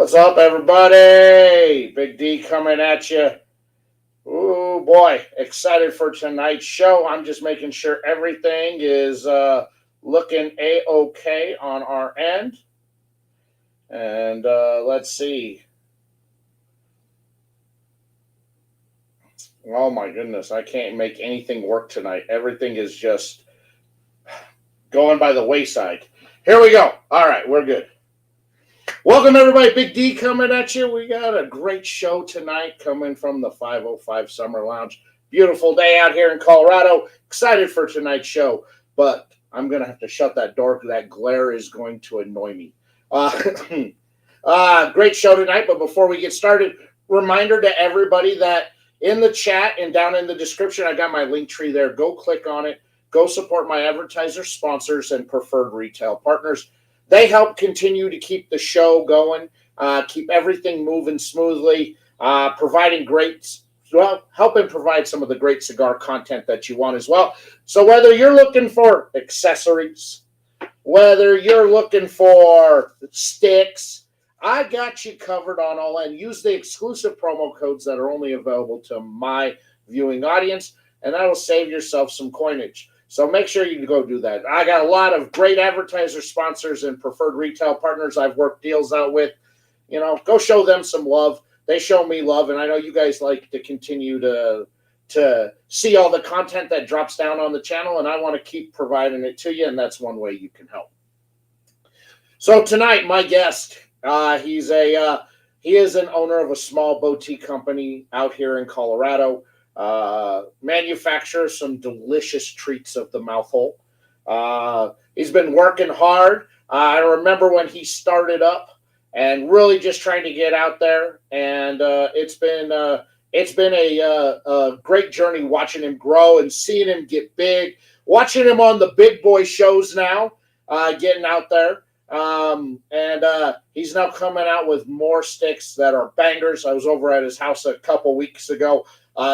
What's up, everybody? Big D coming at you. Ooh, boy, excited for tonight's show. I'm just making sure everything is looking A-OK on our end. And let's see. Oh, my goodness. I can't make anything work tonight. Everything is just going by the wayside. Here we go. All right, we're good. Welcome, everybody. Big D coming at you. We got a great show tonight coming from the 505 Summer Lounge. Beautiful day out here in Colorado. Excited for tonight's show, but I'm going to have to shut that door because that glare is going to annoy me. Great show tonight, but before we get started, reminder to everybody that in the chat and down in the description, I got my link tree there. Go click on it. Go support my advertisers, sponsors, and preferred retail partners. They help continue to keep the show going, keep everything moving smoothly, helping provide some of the great cigar content that you want as well. So whether you're looking for accessories, whether you're looking for sticks, I got you covered on all end. Use the exclusive promo codes that are only available to my viewing audience, and that'll save yourself some coinage. So make sure you go do that. I got a lot of great advertisers, sponsors, and preferred retail partners I've worked deals out with. You know, go show them some love. They show me love, and I know you guys like to continue to see all the content that drops down on the channel, and I want to keep providing it to you, and that's one way you can help. So tonight, my guest, he is an owner of a small boutique company out here in Colorado. Manufactures some delicious treats of the mouthful. He's been working hard. I remember when he started up and really just trying to get out there, and it's been a great journey watching him grow and seeing him get big, watching him on the big boy shows now, getting out there. He's now coming out with more sticks that are bangers. I was over at his house a couple weeks ago,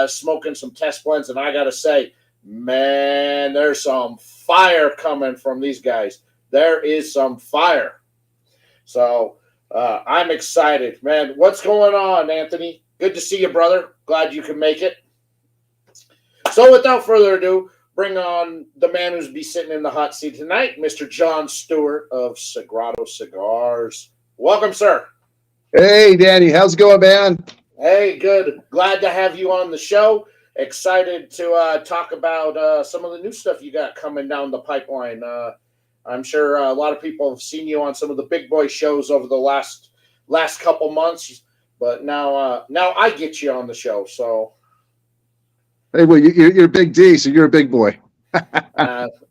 smoking some test blends, and I gotta say, man, there's some fire coming from these guys. There is some fire. So I'm excited, man. What's going on, Anthony? Good to see you, brother. Glad you can make it. So without further ado, bring on the man who's be sitting in the hot seat tonight, Mr. John Stewart of Sagrado Cigars. Welcome, sir. Hey, Danny. How's it going, man? Hey, good. Glad to have you on the show. Excited to talk about some of the new stuff you got coming down the pipeline. I'm sure a lot of people have seen you on some of the big boy shows over the last couple months, but now I get you on the show. So, hey, well, you're Big D, so you're a big boy.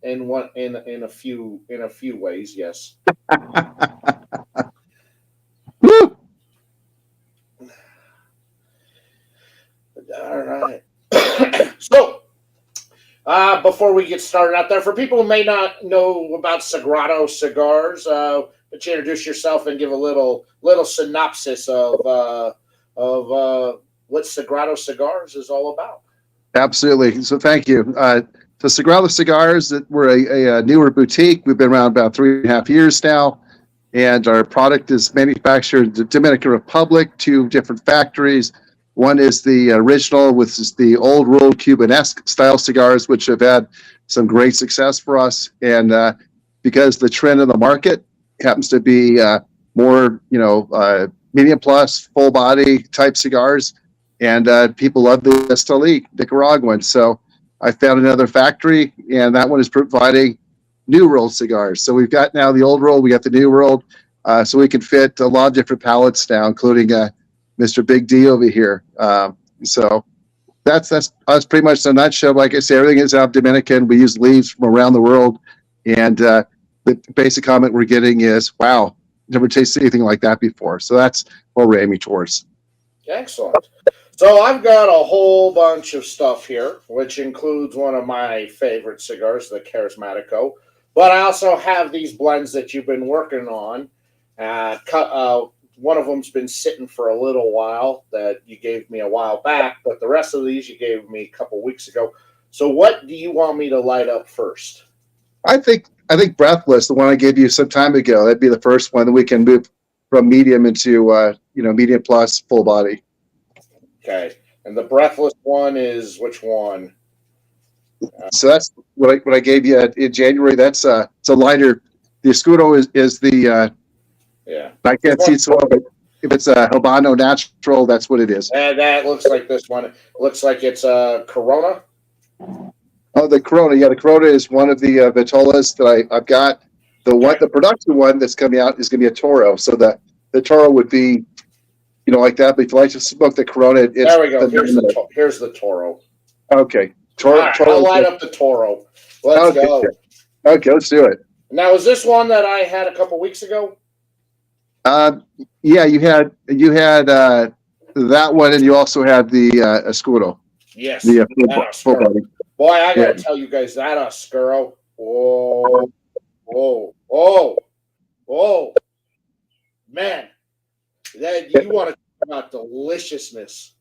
in a few ways, yes. Woo! All right. So, before we get started out there, for people who may not know about Sagrado Cigars, would you introduce yourself and give a little synopsis of what Sagrado Cigars is all about? Absolutely. So thank you. So Sagrado Cigars, we're a newer boutique. We've been around about 3.5 years now, and our product is manufactured in the Dominican Republic, 2 different factories. One is the original, which is the old world Cuban-esque style cigars, which have had some great success for us. And because the trend in the market happens to be more, medium plus, full body type cigars, and people love the Esteli Nicaraguan. So I found another factory, and that one is providing new world cigars. So we've got now the old world, we got the new world, so we can fit a lot of different palettes now, including Mr. Big D over here. So that's us pretty much in a nutshell. Like I say, everything is out of Dominican. We use leaves from around the world. And the basic comment we're getting is, wow, never tasted anything like that before. So that's what we're aiming towards. Excellent. So I've got a whole bunch of stuff here, which includes one of my favorite cigars, the Charismatico. But I also have these blends that you've been working on. One of them's been sitting for a little while that you gave me a while back, but the rest of these you gave me a couple weeks ago. So what do you want me to light up first? I think Breathless, the one I gave you some time ago, that'd be the first one that we can move from medium into medium plus full body. Okay. And the breathless one is which one? So that's what I gave you in January. That's it's a lighter. The Escudo is the Yeah. I can't see it so well, but if it's a Habano Natural, that's what it is. And that looks like this one. It looks like it's a Corona. Oh, the Corona. Yeah, the Corona is one of the Vitolas that I've got. The production one that's coming out is going to be a Toro. So the Toro would be, like that. But if you like to smoke the Corona, it's there we go. Here's the Toro. Okay. All right, I'll light up the Toro. Let's go. Okay, let's do it. Now, is this one that I had a couple weeks ago? Yeah, you had that one, and you also had the Escudo. Yes. The full body. Boy, I gotta tell you guys that Oscuro. Whoa, man! That you want to talk about deliciousness?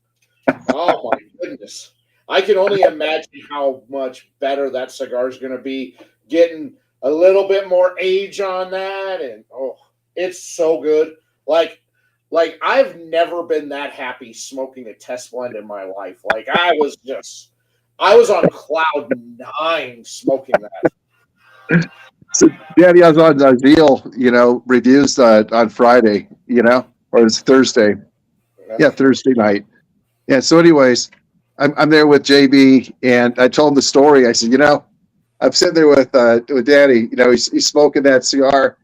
Oh my goodness! I can only imagine how much better that cigar is going to be. Getting a little bit more age on that, and it's so good. Like I've never been that happy smoking a test blend in my life. Like I was on cloud 9 smoking that. So, Danny, I was on Zeal, reviews on Friday, or it's Thursday. Yeah, Thursday night. Yeah. So, anyways, I'm there with JB, and I told him the story. I said, I'm sitting there with Danny. He's smoking that cigar.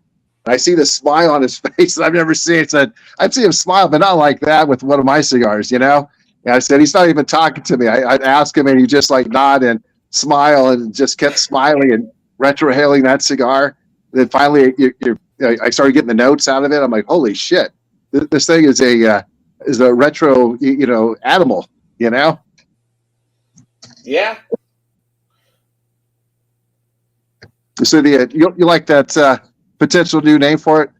And I see the smile on his face that I've never seen. I'd see him smile, but not like that with one of my cigars, And I said, he's not even talking to me. I'd ask him, and he just nod and smile, and just kept smiling and retrohaling that cigar. And then finally, I started getting the notes out of it. I'm like, holy shit, this thing is a retro, animal, Yeah. So you like that potential new name for it?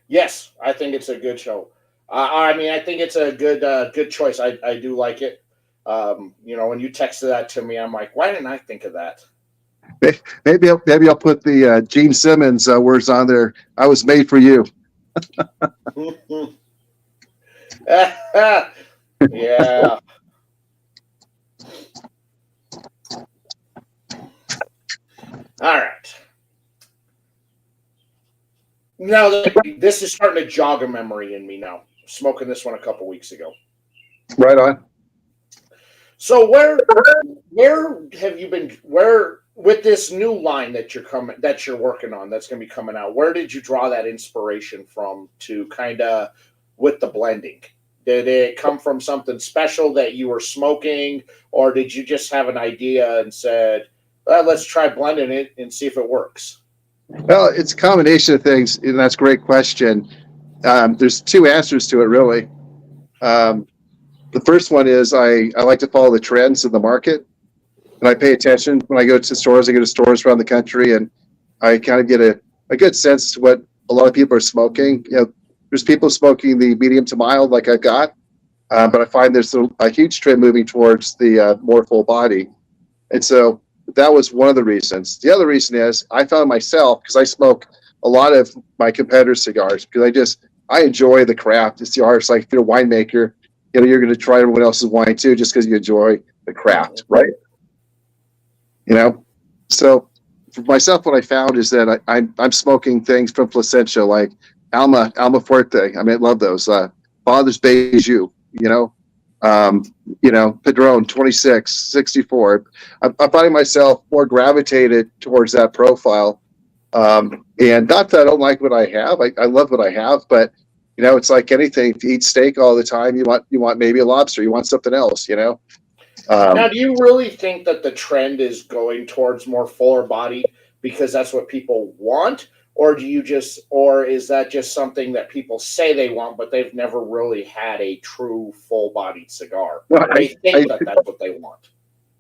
Yes, I think it's a good show. I think it's a good choice. I do like it. When you texted that to me, I'm like, why didn't I think of that? Maybe I'll put the Gene Simmons words on there. I was made for you. Yeah. All right. Now this is starting to jog a memory in me now. Smoking this one a couple weeks ago. Right on. So where have you been? Where with this new line that you're working on that's going to be coming out? Where did you draw that inspiration from to kind of with the blending? Did it come from something special that you were smoking, or did you just have an idea and said, well, let's try blending it and see if it works? Well, it's a combination of things, and that's a great question. There's two answers to it, really. The first one is I like to follow the trends in the market, and I pay attention when I go to stores. I go to stores around the country, and I kind of get a good sense to what a lot of people are smoking. There's people smoking the medium to mild like I've got, but I find there's a huge trend moving towards the more full body. And so that was one of the reasons. The other reason is I found myself, because I smoke a lot of my competitors' cigars, because I enjoy the craft. It's the art. It's like if you're a winemaker, you're going to try everyone else's wine too, just because you enjoy the craft, right? So for myself, what I found is that I'm smoking things from Placentia, like Alma Fuerte. I love those. Father's Beiju, Padron 26, 64. I'm finding myself more gravitated towards that profile. And not that I don't like what I have. I love what I have, but it's like anything. If you eat steak all the time, you want maybe a lobster. You want something else, Now, do you really think that the trend is going towards more fuller body because that's what people want? Or is that just something that people say they want, but they've never really had a true full-bodied cigar? Well, they think that's what they want.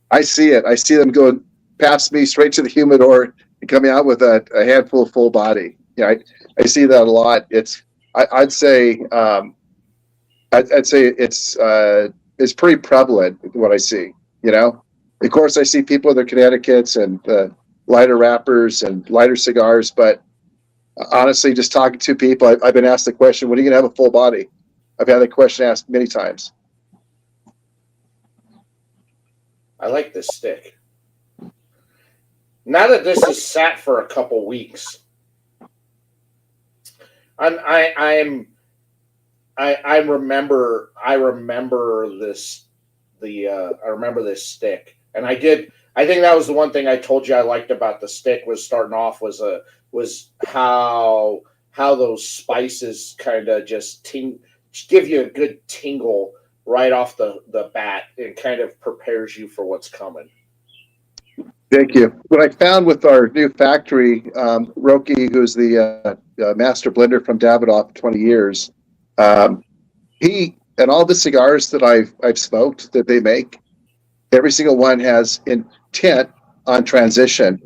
I see it. I see them going past me straight to the humidor and coming out with a handful of full body. Yeah, I see that a lot. I'd say it's pretty prevalent what I see. Of course, I see people with their Connecticut's and lighter wrappers and lighter cigars, but honestly, just talking to people, I've been asked the question, when are you going to have a full body? I've had the question asked many times. I like this stick. Now that this has sat for a couple weeks, I remember this I remember this stick, and I think that was the one thing I told you I liked about the stick was starting off was how those spices kind of just give you a good tingle right off the bat. It kind of prepares you for what's coming. Thank you. What I found with our new factory, Roki, who's the master blender from Davidoff, 20 years, he and all the cigars that I've smoked that they make, every single one has intent on transition,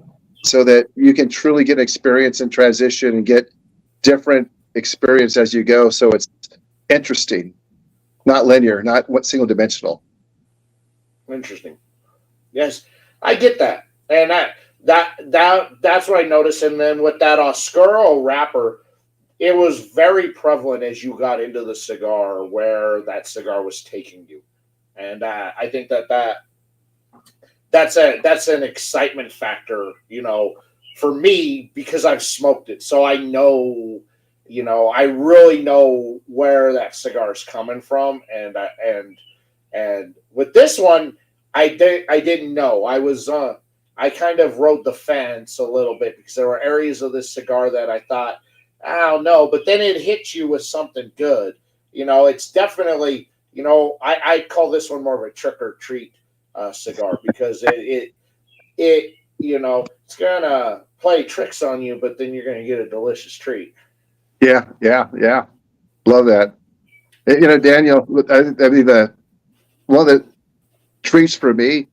so that you can truly get experience in transition and get different experience as you go. So it's interesting, not linear, not single dimensional. Interesting. Yes, I get that. And that's what I noticed. And then with that Oscuro wrapper, it was very prevalent as you got into the cigar where that cigar was taking you. And I think that's an excitement factor, for me, because I've smoked it. So I know, I really know where that cigar is coming from. And with this one, I didn't know. I kind of rode the fence a little bit because there were areas of this cigar that I thought, I don't know, but then it hits you with something good. It's definitely, I call this one more of a trick or treat cigar because it's gonna play tricks on you, but then you're gonna get a delicious treat. Yeah. Love that. Daniel, I mean, one of the treats for me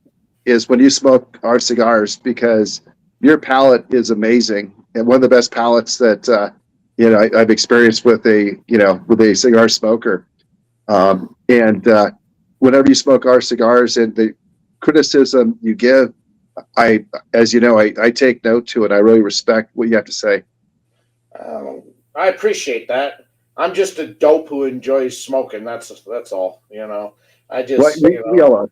is when you smoke our cigars, because your palate is amazing and one of the best palates that I've experienced with a cigar smoker. And whenever you smoke our cigars and the criticism you give, I take note to it. I really respect what you have to say. I appreciate that. I'm just a dope who enjoys smoking. That's all. I just we all are.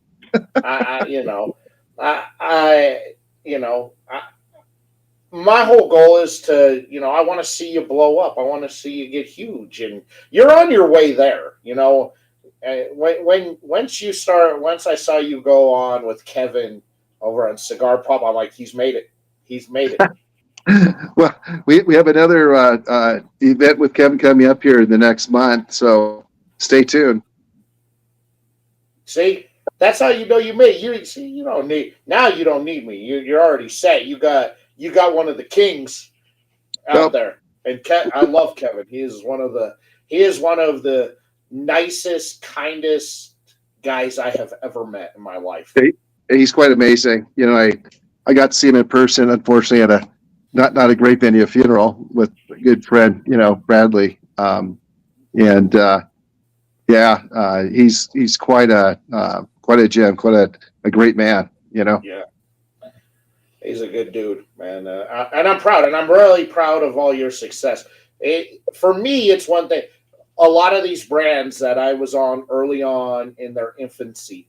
My whole goal is to, I want to see you blow up. I want to see you get huge, and you're on your way there. Once I saw you go on with Kevin over on Cigar Pop, I'm like, he's made it. He's made it. Well, we have another event with Kevin coming up here in the next month, so stay tuned. See, that's how you know you made it. You don't need me. You're already set. You got one of the kings out there, and I love Kevin. He is one of the nicest, kindest guys I have ever met in my life. He's quite amazing. I got to see him in person. Unfortunately, at a not a great venue, funeral with a good friend, Bradley. He's quite a gem, quite a great man. Yeah, he's a good dude, man. And I'm proud, and I'm really proud of all your success. For me, it's one thing. A lot of these brands that I was on early on in their infancy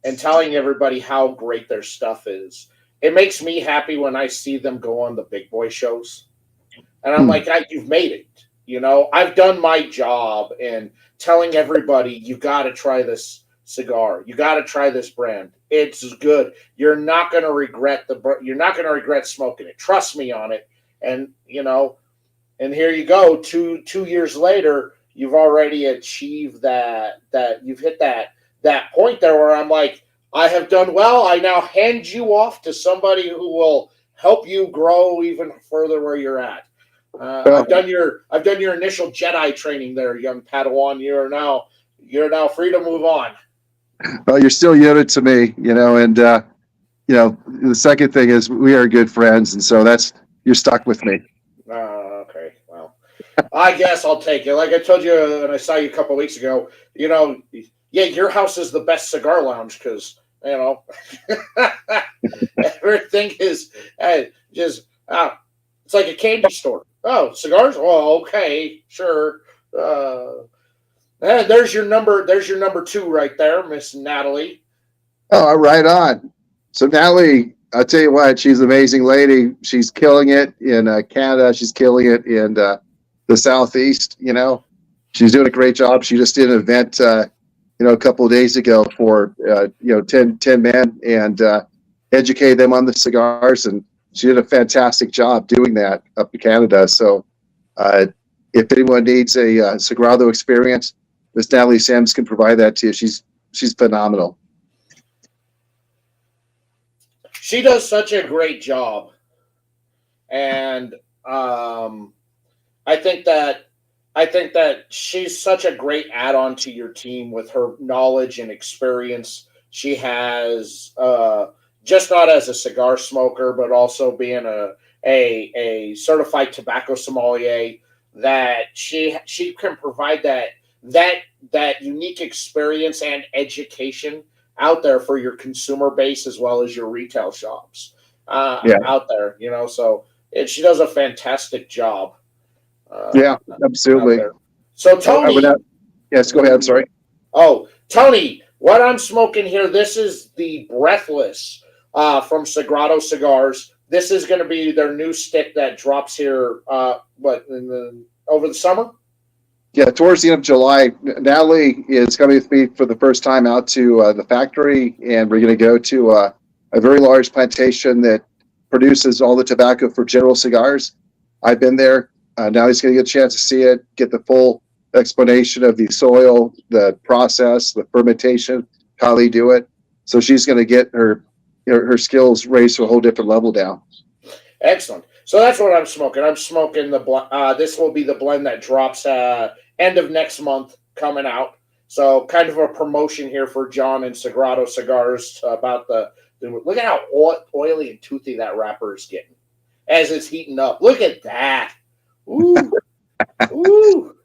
and telling everybody how great their stuff is, it makes me happy when I see them go on the big boy shows. And I'm like, you've made it. I've done my job in telling everybody, you got to try this cigar. You got to try this brand. It's good. You're not going to regret smoking it. Trust me on it. And, and here you go. Two years later, you've already achieved that you've hit that point there where I'm like, I have done well. I now hand you off to somebody who will help you grow even further where you're at. I've done your initial Jedi training there, young Padawan. You're now free to move on. Well, you're still Yoda to me, and the second thing is we are good friends, and so you're stuck with me. Okay, well, I guess I'll take it. Like I told you, and I saw you a couple of weeks ago. Your house is the best cigar lounge because everything is just it's like a candy store. Oh, cigars. Oh, okay, sure. Uh, there's your number. There's your number two right there, Miss Natalie. Oh, right on. So Natalie, I'll tell you what, she's an amazing lady. She's killing it in Canada. She's killing it in the Southeast. She's doing a great job. She just did an event, a couple of days ago for 10 men and educated them on the cigars, and she did a fantastic job doing that up in Canada. So uh, if anyone needs a Sagrado experience, Miss Natalie Sams can provide that to you. She's phenomenal. She does such a great job, and I think that she's such a great add-on to your team with her knowledge and experience she has, just not as a cigar smoker, but also being a certified tobacco sommelier. That she can provide that unique experience and education out there for your consumer base as well as your retail shops Yeah. out there. So she does a fantastic job. Yeah, absolutely. So Tony, yes, go ahead. I'm sorry. Oh, Tony, what I'm smoking here, this is the Breathless from Sagrado Cigars. This is going to be their new stick that drops here, over the summer? Yeah, towards the end of July. Natalie is coming with me for the first time out to the factory, and we're going to go to a very large plantation that produces all the tobacco for General Cigars. I've been there. Now he's going to get a chance to see it, get the full explanation of the soil, the process, the fermentation, how they do it. So she's going to get her skills raised to a whole different level now. Excellent. So that's what I'm smoking. I'm smoking this will be the blend that drops end of next month coming out. So kind of a promotion here for John and Sagrado Cigars about look at how oily and toothy that wrapper is getting as it's heating up. Look at that. Ooh. Ooh.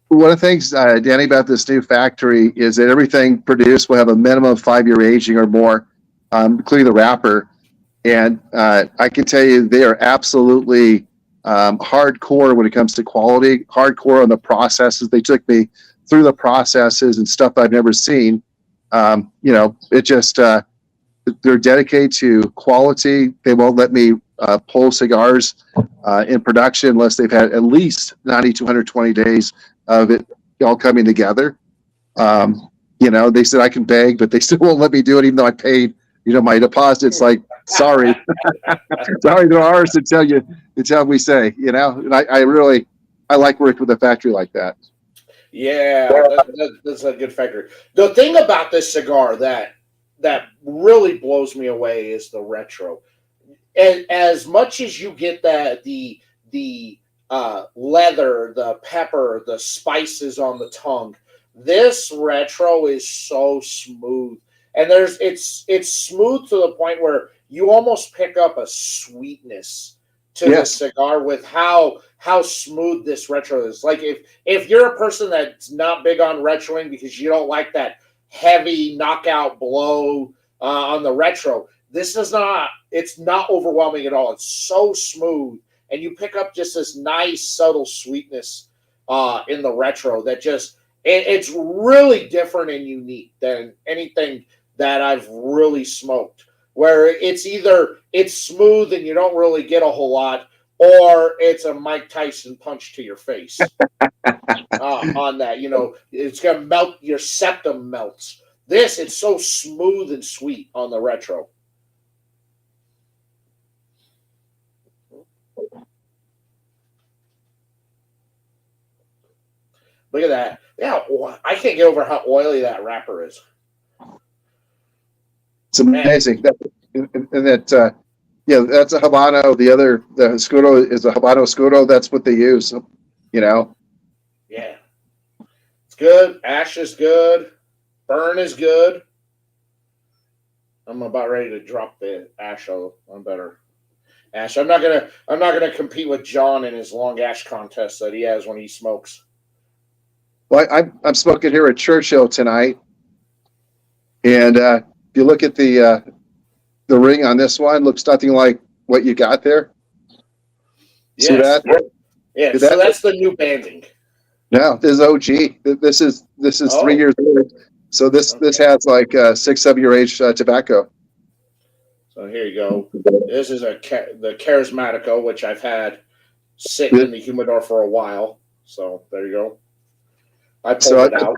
One of the things, Danny, about this new factory is that everything produced will have a minimum of 5-year aging or more, including the wrapper. And I can tell you they are absolutely hardcore when it comes to quality, hardcore on the processes. They took me through the processes and stuff I've never seen. It just, they're dedicated to quality. They won't let me pull cigars in production unless they've had at least 90 to 120 days of it all coming together. They said I can beg, but they still won't let me do it, even though I paid, my deposit. It's like, sorry, sorry, they're ours until we say, and I like working with a factory like that. Yeah, that's a good factory. The thing about this cigar that really blows me away is the retro. And as much as you get the leather, the pepper, the spices on the tongue, this retro is so smooth. And it's smooth to the point where you almost pick up a sweetness to the cigar with how smooth this retro is. Like if you're a person that's not big on retroing because you don't like that heavy knockout blow on the retro, it's not overwhelming at all. It's so smooth, and you pick up just this nice subtle sweetness in the retro that it's really different and unique than anything that I've really smoked, where it's either it's smooth and you don't really get a whole lot, or it's a Mike Tyson punch to your face on that. It's going to melt, your septum melts. It's so smooth and sweet on the retro. Look at that. Yeah, I can't get over how oily that wrapper is. It's amazing. That's a Habano. The Escudo is a Habano Escudo. That's what they use. Yeah. It's good. Ash is good. Burn is good. I'm about ready to drop the ash. I'm better. Ash. I'm not gonna compete with John in his long ash contest that he has when he smokes. Well, I'm smoking here at Churchill tonight, and if you look at the ring on this one, looks nothing like what you got there. See Yes. that? Yeah. Did So that? that's the new banding. No, this is OG. This is Oh, 3 years old. So this okay. has like 6, 7 year age tobacco. So here you go. This is the Charismatico, which I've had sitting in the humidor for a while. So there you go. I pulled So it out.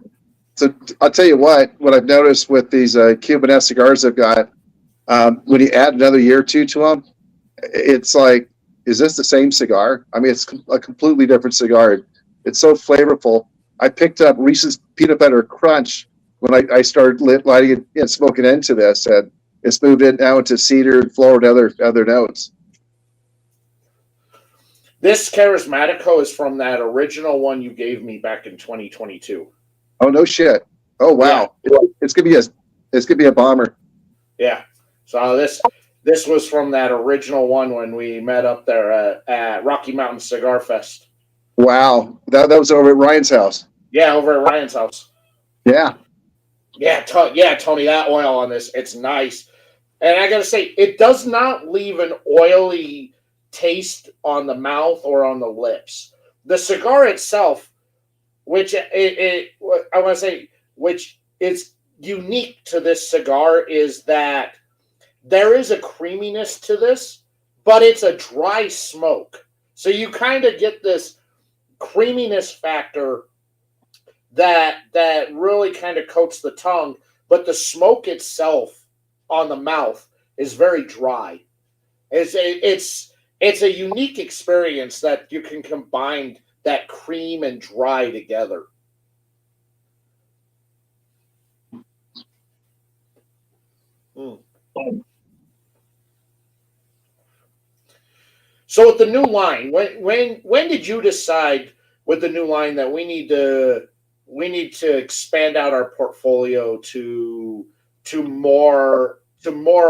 so I'll tell you what I've noticed with these Cuban cigars I've got. When you add another year or two to them, it's like, is this the same cigar? I mean, it's a completely different cigar. It's so flavorful. I picked up Reese's Peanut Butter Crunch when I started lighting it and smoking into this, and it's moved in now into cedar and floral and other notes. This Charismatico is from that original one you gave me back in 2022. Oh no shit! Oh Yeah, wow! It's gonna be a bomber. yeah. So this was from that original one when we met up there at Rocky Mountain Cigar Fest. Wow, that was over at Ryan's house. Yeah, over at Ryan's house. Yeah, Yeah, Tony, that oil on this, it's nice. And I gotta say, it does not leave an oily taste on the mouth or on the lips. The cigar itself, which I want to say, which is unique to this cigar, is that there is a creaminess to this, but it's a dry smoke. So you kind of get this creaminess factor that really kind of coats the tongue, but the smoke itself on the mouth is very dry. It's a unique experience that you can combine that cream and dry together. Mm. So with the new line, when did you decide with the new line that we need to expand out our portfolio to more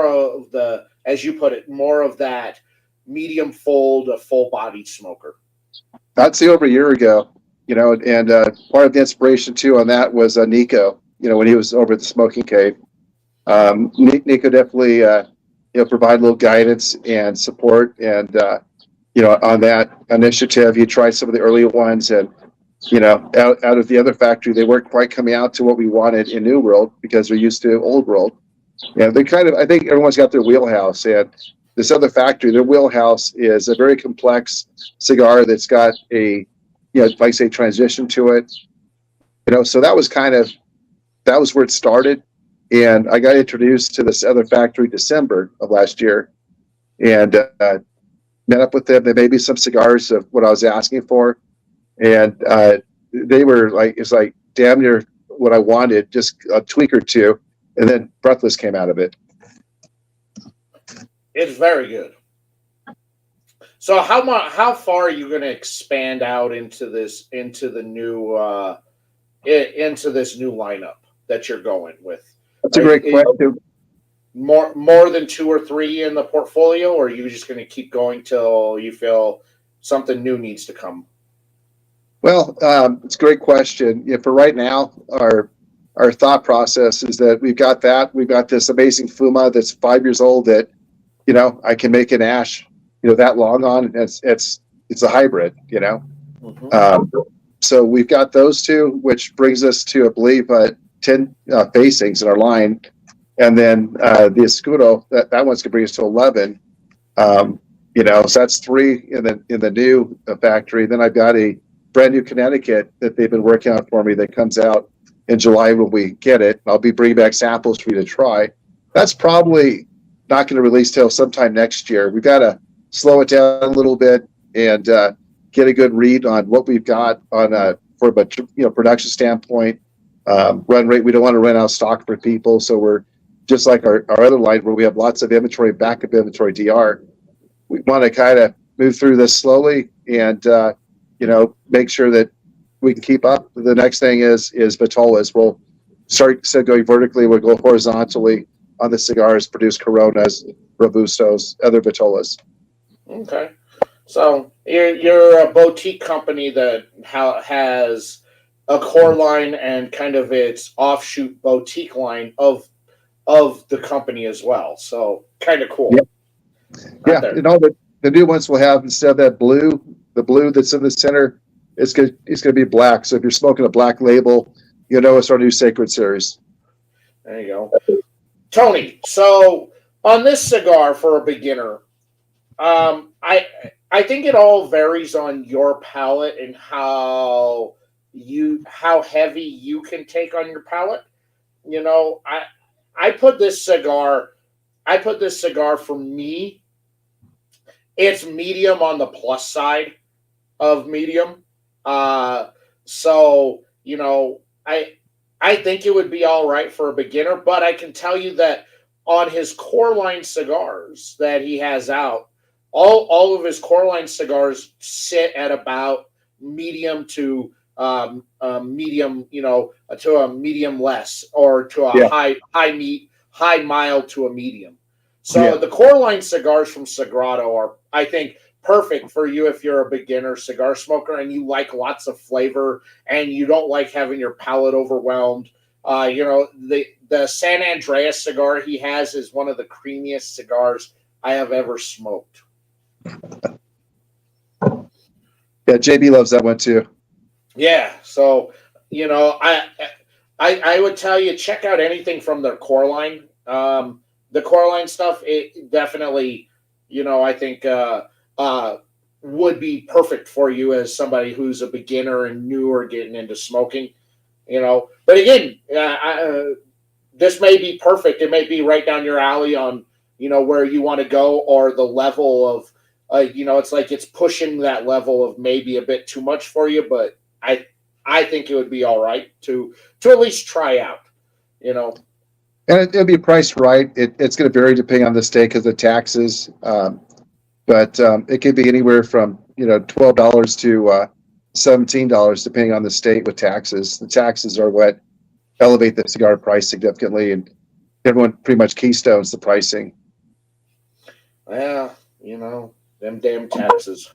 of the, as you put it, more of that medium fold, a full bodied smoker? I'd say over a year ago. And part of the inspiration too on that was Nico. When he was over at the Smoking Cave, Nico definitely provide a little guidance and support, and on that initiative, he tried some of the earlier ones, and out of the other factory, they weren't quite coming out to what we wanted in New World because they're used to Old World. Yeah, they kind of, I think everyone's got their wheelhouse, and this other factory, their wheelhouse is a very complex cigar that's got a, like I say, transition to it. So that was where it started. And I got introduced to this other factory December of last year, and met up with them. They made me some cigars of what I was asking for, and they were like, it's like damn near what I wanted, just a tweak or two, and then Breathless came out of it. It's very good. So how far are you going to expand out into this into this new lineup that you're going with? That's a great question. More than two or three in the portfolio, or are you just going to keep going till you feel something new needs to come? Well, it's a great question. For right now, our thought process is that we've got this amazing Fuma that's 5 years old that I can make an ash that long on. It's a hybrid. Mm-hmm. So we've got those two, which brings us to, I believe, 10 facings in our line, and then the Escudo, that one's gonna bring us to 11. So that's 3 in the new factory. Then I've got a brand new Connecticut that they've been working on for me that comes out in July when we get it. I'll be bringing back samples for you to try. That's probably not going to release till sometime next year. We've got to slow it down a little bit and get a good read on what we've got on from a production standpoint. Run rate, we don't want to run out of stock for people, so we're just like our other line where we have lots of inventory, backup inventory, DR. We want to kind of move through this slowly and make sure that we can keep up. The next thing is Vitolas. We'll start going vertically. We'll go horizontally on the cigars, produce Coronas, Robustos, other Vitolas. Okay. So you're a boutique company that has a core line and kind of its offshoot boutique line of the company as well. So kind of cool. Yeah, and the new ones will have, instead of that blue, the blue that's in the center, it's gonna be black. So if you're smoking a black label, you'll know it's our new Sacred series. There you go. Tony, so on this cigar for a beginner, I think it all varies on your palate and how heavy you can take on your palate. You know, I put this cigar for me, it's medium on the plus side of medium. So you know, I think it would be all right for a beginner, but I can tell you that on his core line cigars that he has out, all of his core line cigars sit at about medium to medium, you know, to a medium less, or to a Yeah. high mild to a medium. So Yeah. the core line cigars from Sagrado are, I think, perfect for you if you're a beginner cigar smoker and you like lots of flavor and you don't like having your palate overwhelmed. You know, the San Andreas cigar he has is one of the creamiest cigars I have ever smoked. Yeah, JB loves that one too. Yeah, so you know, I would tell you, check out anything from their core line. The core line stuff, it definitely, you know, I think would be perfect for you as somebody who's a beginner and new or getting into smoking. You know, but again, this may be perfect. It may be right down your alley on, you know, where you want to go, or the level of, you know, it's like it's pushing that level of maybe a bit too much for you. But I think it would be all right to at least try out. You know, And it'll be priced right. It's going to vary depending on the state because of taxes. But it could be anywhere from, you know, $12 to $17 depending on the state with taxes. The taxes are what elevate the cigar price significantly, and everyone pretty much keystones the pricing. yeah, you know, them damn taxes.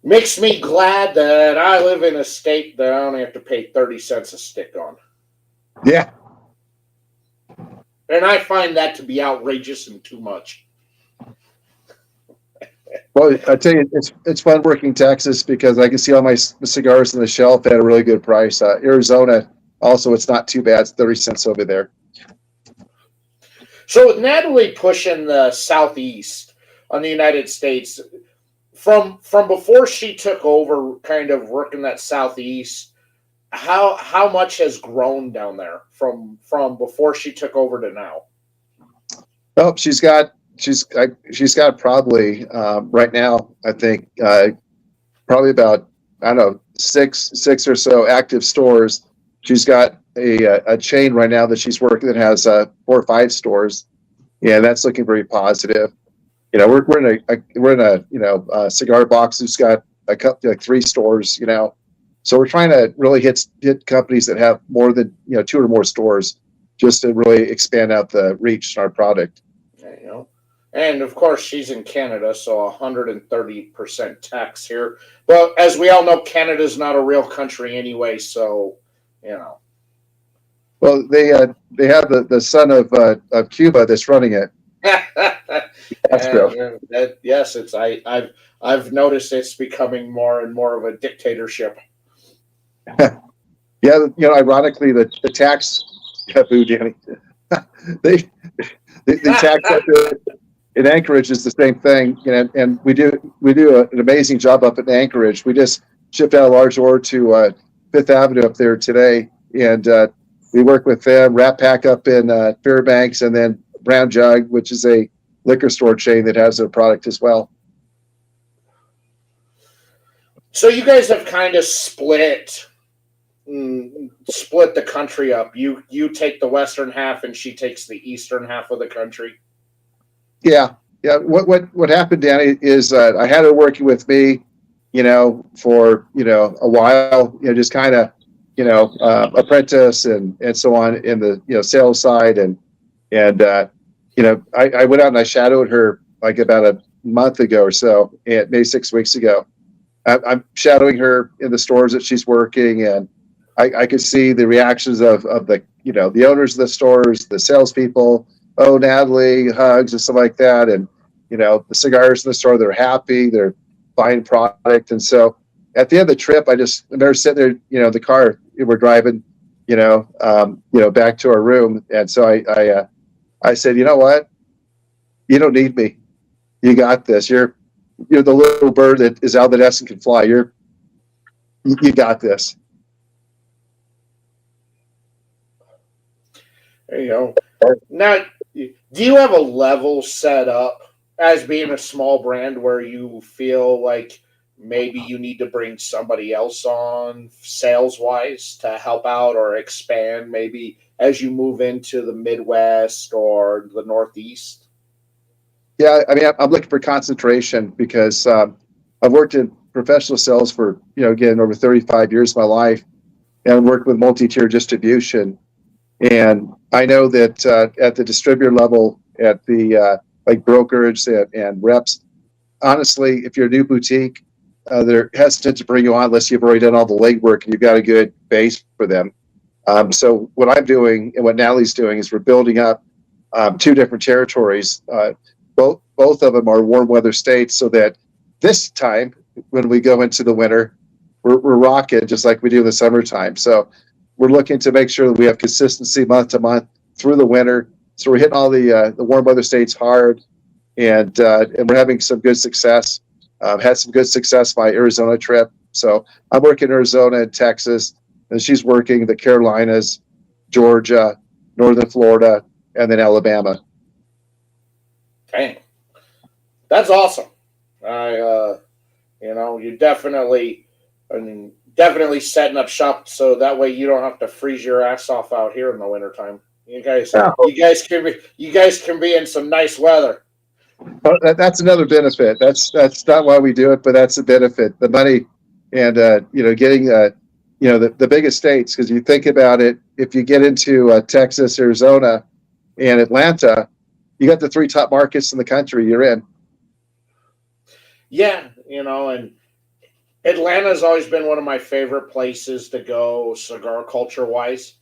Makes me glad that I live in a state that I only have to pay 30 cents a stick on. Yeah. And I find that to be outrageous and too much. Well, I tell you, it's fun working Texas because I can see all my cigars on the shelf at a really good price. Arizona, also, it's not too bad. It's 30 cents over there. So with Natalie pushing the southeast on the United States, from before she took over, kind of working that southeast, how much has grown down there from before she took over to now? Oh, she's got probably right now, I think probably about, I don't know, six or so active stores. She's got a chain right now that she's working that has 4 or 5 stores, and that's looking very positive. You know, we're in a you know, cigar box who's got a couple, like 3 stores. You know, so we're trying to really hit companies that have more than, you know, 2 or more stores, just to really expand out the reach in our product. You know, and of course she's in Canada, so 130% tax here. But as we all know, Canada's not a real country anyway, so you know. Well, they have the son of Cuba that's running it. Castro. Yes, it's I've noticed it's becoming more and more of a dictatorship. Yeah, you know, ironically, the tax, boo, Danny, they the tax up in Anchorage is the same thing, you know, and we do an amazing job up in Anchorage. We just shipped out a large order to Fifth Avenue up there today, and we work with them. Rat Pack up in Fairbanks, and then Brown Jug, which is a liquor store chain that has their product as well. So you guys have kind of split the country up. You take the western half, and she takes the eastern half of the country. Yeah. What happened, Danny, is I had her working with me, you know, for, you know, a while, you know, just kind of, you know, apprentice and so on in the, you know, sales side, and you know, I went out and I shadowed her like about a month ago or so, and maybe 6 weeks ago. I'm shadowing her in the stores that she's working, and I could see the reactions of the, you know, the owners of the stores, the salespeople. Oh, Natalie, hugs and stuff like that, and the cigars in the store. They're happy. They're buying product. And so at the end of the trip, I remember sitting there, in the car. We're driving, back to our room. And so I said, you know what? You don't need me. You got this. You're the little bird that is out of the nest and can fly. You got this. There you go. Now, do you have a level set up as being a small brand where you feel like maybe you need to bring somebody else on sales wise to help out or expand maybe as you move into the Midwest or the Northeast? Yeah, I mean, I'm looking for concentration because I've worked in professional sales for, again, over 35 years of my life, and worked with multi-tier distribution. And I know that at the distributor level, at the like brokerage and reps, honestly, if you're a new boutique, they're hesitant to bring you on unless you've already done all the legwork and you've got a good base for them. So what I'm doing and what Natalie's doing is we're building up 2 different territories. Both of them are warm weather states, so that this time when we go into the winter, we're rocking just like we do in the summertime. So we're looking to make sure that we have consistency month to month through the winter. So we're hitting all the warm weather states hard, and we're having some good success. Had some good success my Arizona trip. So I'm working in Arizona and Texas, and she's working the Carolinas, Georgia, Northern Florida, and then Alabama. Dang, that's awesome. You definitely setting up shop so that way you don't have to freeze your ass off out here in the wintertime. You guys can be in some nice weather. Well, that's another benefit. That's not why we do it, but that's a benefit. The money and getting the biggest states, because you think about it, if you get into Texas, Arizona, and Atlanta, you got the 3 top markets in the country you're in. Yeah, and Atlanta's always been one of my favorite places to go cigar culture wise.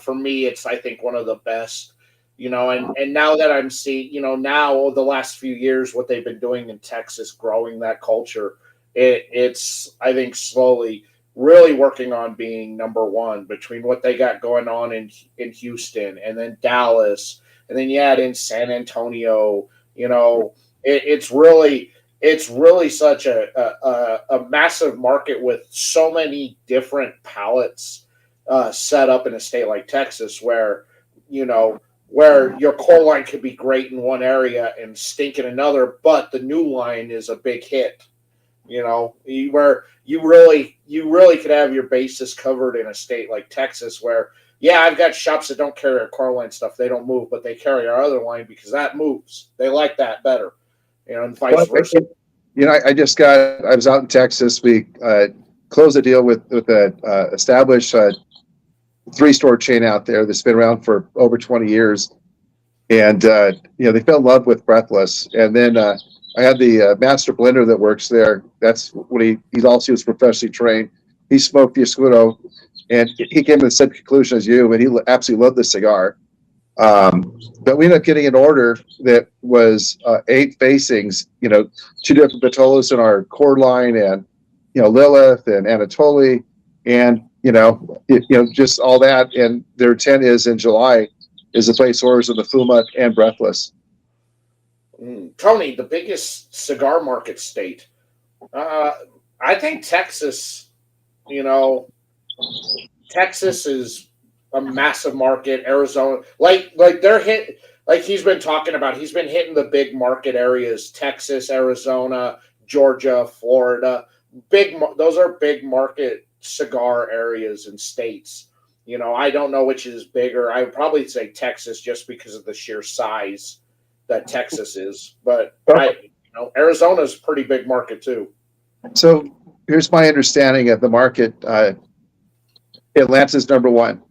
For me, it's, I think, one of the best, and now that I'm seeing, now the last few years, what they've been doing in Texas, growing that culture, it's, I think, slowly really working on being number one between what they got going on in Houston and then Dallas. And then you add in San Antonio, it's really such a massive market with so many different palettes set up in a state like Texas, where your core line could be great in one area and stink in another, but the new line is a big hit. Where you really could have your bases covered in a state like Texas, where I've got shops that don't carry our core line stuff. They don't move, but they carry our other line because that moves. They like that better, and vice versa. I was out in Texas. We closed a deal with an established 3-store chain out there that's been around for over 20 years. And, they fell in love with Breathless. And then I had the master blender that works there. That's what he was professionally trained. He smoked the Escudo, and he came to the same conclusion as you, and he absolutely loved the cigar. But we ended up getting an order that was 8 facings, 2 different Patolas in our core line, and Lilith and Anatoly, and just all that. And their intent is in July is to place orders in the Fuma and Breathless. Tony, the biggest cigar market state. I think Texas. Texas is a massive market. Arizona, like they're hit. Like he's been talking about, he's been hitting the big market areas: Texas, Arizona, Georgia, Florida. Those are big market cigar areas and states. I don't know which is bigger. I would probably say Texas just because of the sheer size that Texas is. But Arizona is a pretty big market too. So here's my understanding of the market. Atlanta's number 1.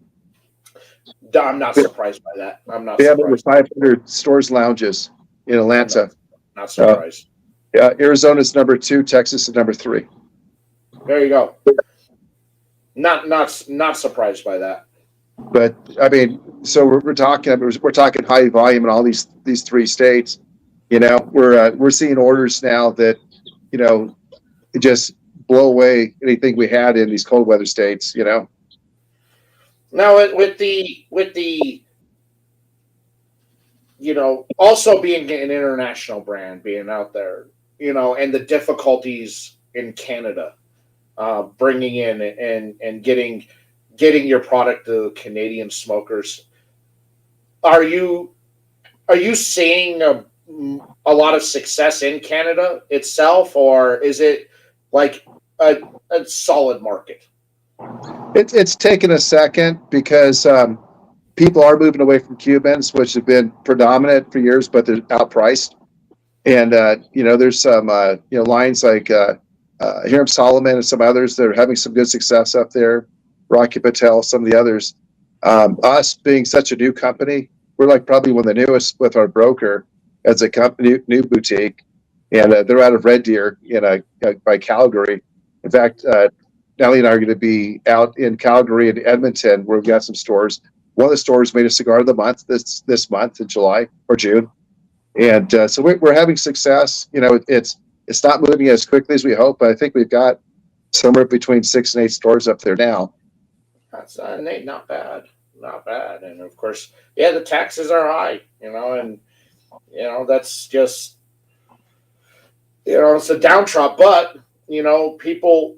I'm not surprised by that. I'm not they have surprised. over 500 stores, lounges in Atlanta. Not surprised. Arizona's number 2. Texas is number 3. There you go. Not surprised by that. But I mean, so we're talking high volume in all these 3 states, We're seeing orders now that, just blow away anything we had in these cold weather states. Now with the also being an international brand, being out there, and the difficulties in Canada, bringing in and getting your product to Canadian smokers. Are you seeing a lot of success in Canada itself, or is it like a solid market? It's taken a second because people are moving away from Cubans, which have been predominant for years, but they're outpriced. And there's some lines like Hiram Solomon and some others that are having some good success up there. Rocky Patel, some of the others. Us being such a new company, we're like probably one of the newest with our broker as a company, new boutique, and they're out of Red Deer by Calgary. In fact, Nellie and I are going to be out in Calgary and Edmonton, where we've got some stores. One of the stores made a cigar of the month this month in July or June, and so we're having success. It's not moving as quickly as we hope, but I think we've got somewhere between 6 and 8 stores up there now. That's not bad, and of course, the taxes are high, and that's just it's a downtrodden, but people.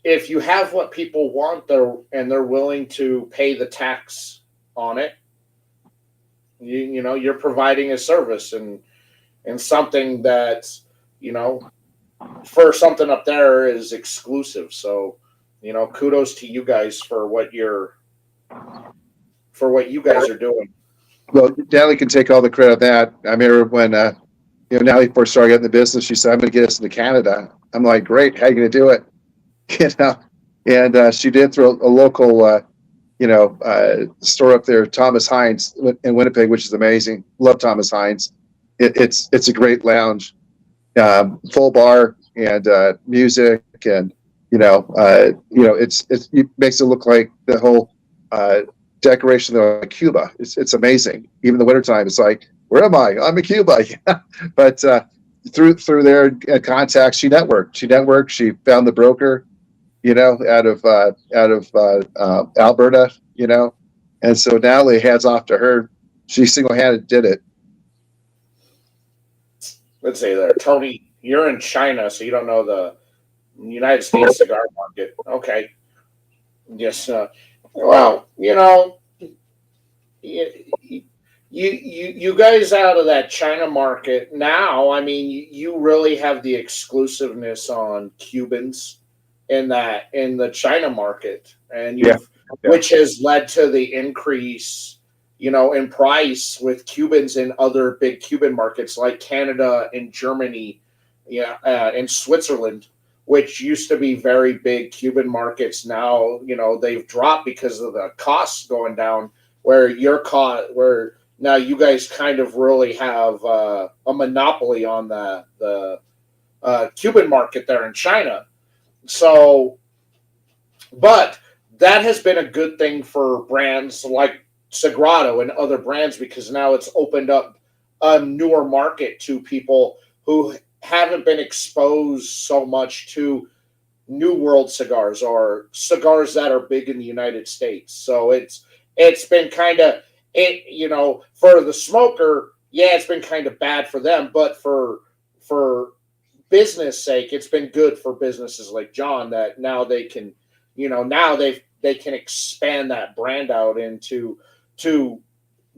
If you have what people want, they're willing to pay the tax on it, you're providing a service and something that for something up there is exclusive. So kudos to you guys for what you guys are doing. Well, Natalie can take all the credit of that. I remember when Natalie first started getting the business, she said, "I'm going to get us into Canada." I'm like, "Great, how are you going to do it?" And she did through a local, store up there, Thomas Hines in Winnipeg, which is amazing. Love Thomas Hines. It's a great lounge, full bar and music, and it makes it look like the whole decoration of Cuba. It's amazing. Even in the wintertime, it's like, where am I? I'm in Cuba. But through their contacts, she networked. She found the broker, out of Alberta, and so Natalie, hats off to her. She single-handed did it. Let's say there, Tony, you're in China, so you don't know the United States cigar market. Okay. Yes. Well, you guys out of that China market now. I mean, you really have the exclusiveness on Cubans in the China market, and which has led to the increase, in price with Cubans in other big Cuban markets like Canada and Germany, and Switzerland, which used to be very big Cuban markets. Now, they've dropped because of the costs going down. Where now you guys kind of really have a monopoly on the Cuban market there in China. So, but that has been a good thing for brands like Sagrado and other brands, because now it's opened up a newer market to people who haven't been exposed so much to New World cigars or cigars that are big in the United States. So it's been kind of for the smoker, it's been kind of bad for them, but for business sake, it's been good for businesses like John, that now they can, now they can expand that brand out into to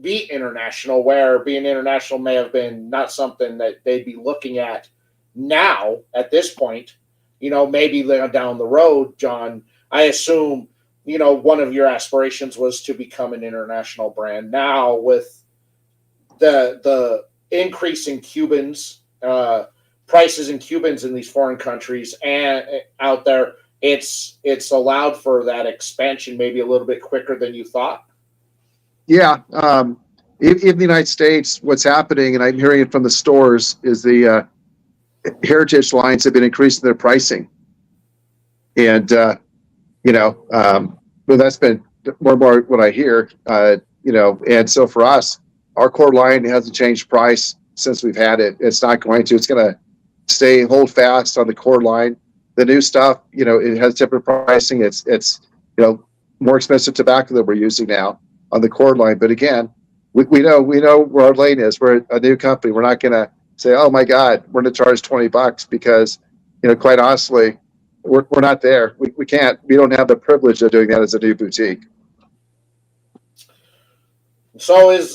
be international, where being international may have been not something that they'd be looking at now at this point. Maybe down the road, John, I assume, one of your aspirations was to become an international brand. Now with the increase in Cubans, prices in Cubans in these foreign countries and out there, it's allowed for that expansion maybe a little bit quicker than you thought. Yeah. In the United States, what's happening, and I'm hearing it from the stores, is the heritage lines have been increasing their pricing. And, well, that's been more and more what I hear, and so for us, our core line hasn't changed price. since we've had it. It's not going to. It's going to hold fast on the core line. The new stuff, it has different pricing. It's more expensive tobacco that we're using now on the core line. But again, we know where our lane is. We're a new company. We're not going to say, oh my God, we're going to charge $20 because, quite honestly, we're not there. We can't. We don't have the privilege of doing that as a new boutique. So is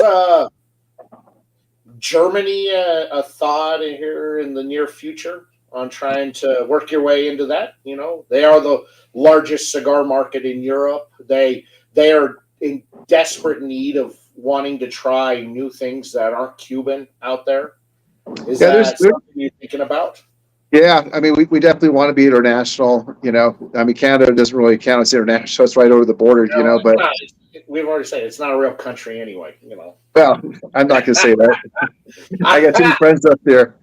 Germany a thought here in the near future on trying to work your way into that? They are the largest cigar market in Europe. They are in desperate need of wanting to try new things that aren't Cuban out there. Is that something you're thinking about? Yeah, I mean, we definitely want to be international. I mean, Canada doesn't really count as international. It's right over the border, but we've already said it's not a real country anyway. Well, I'm not going to say that. I got 2 friends up there.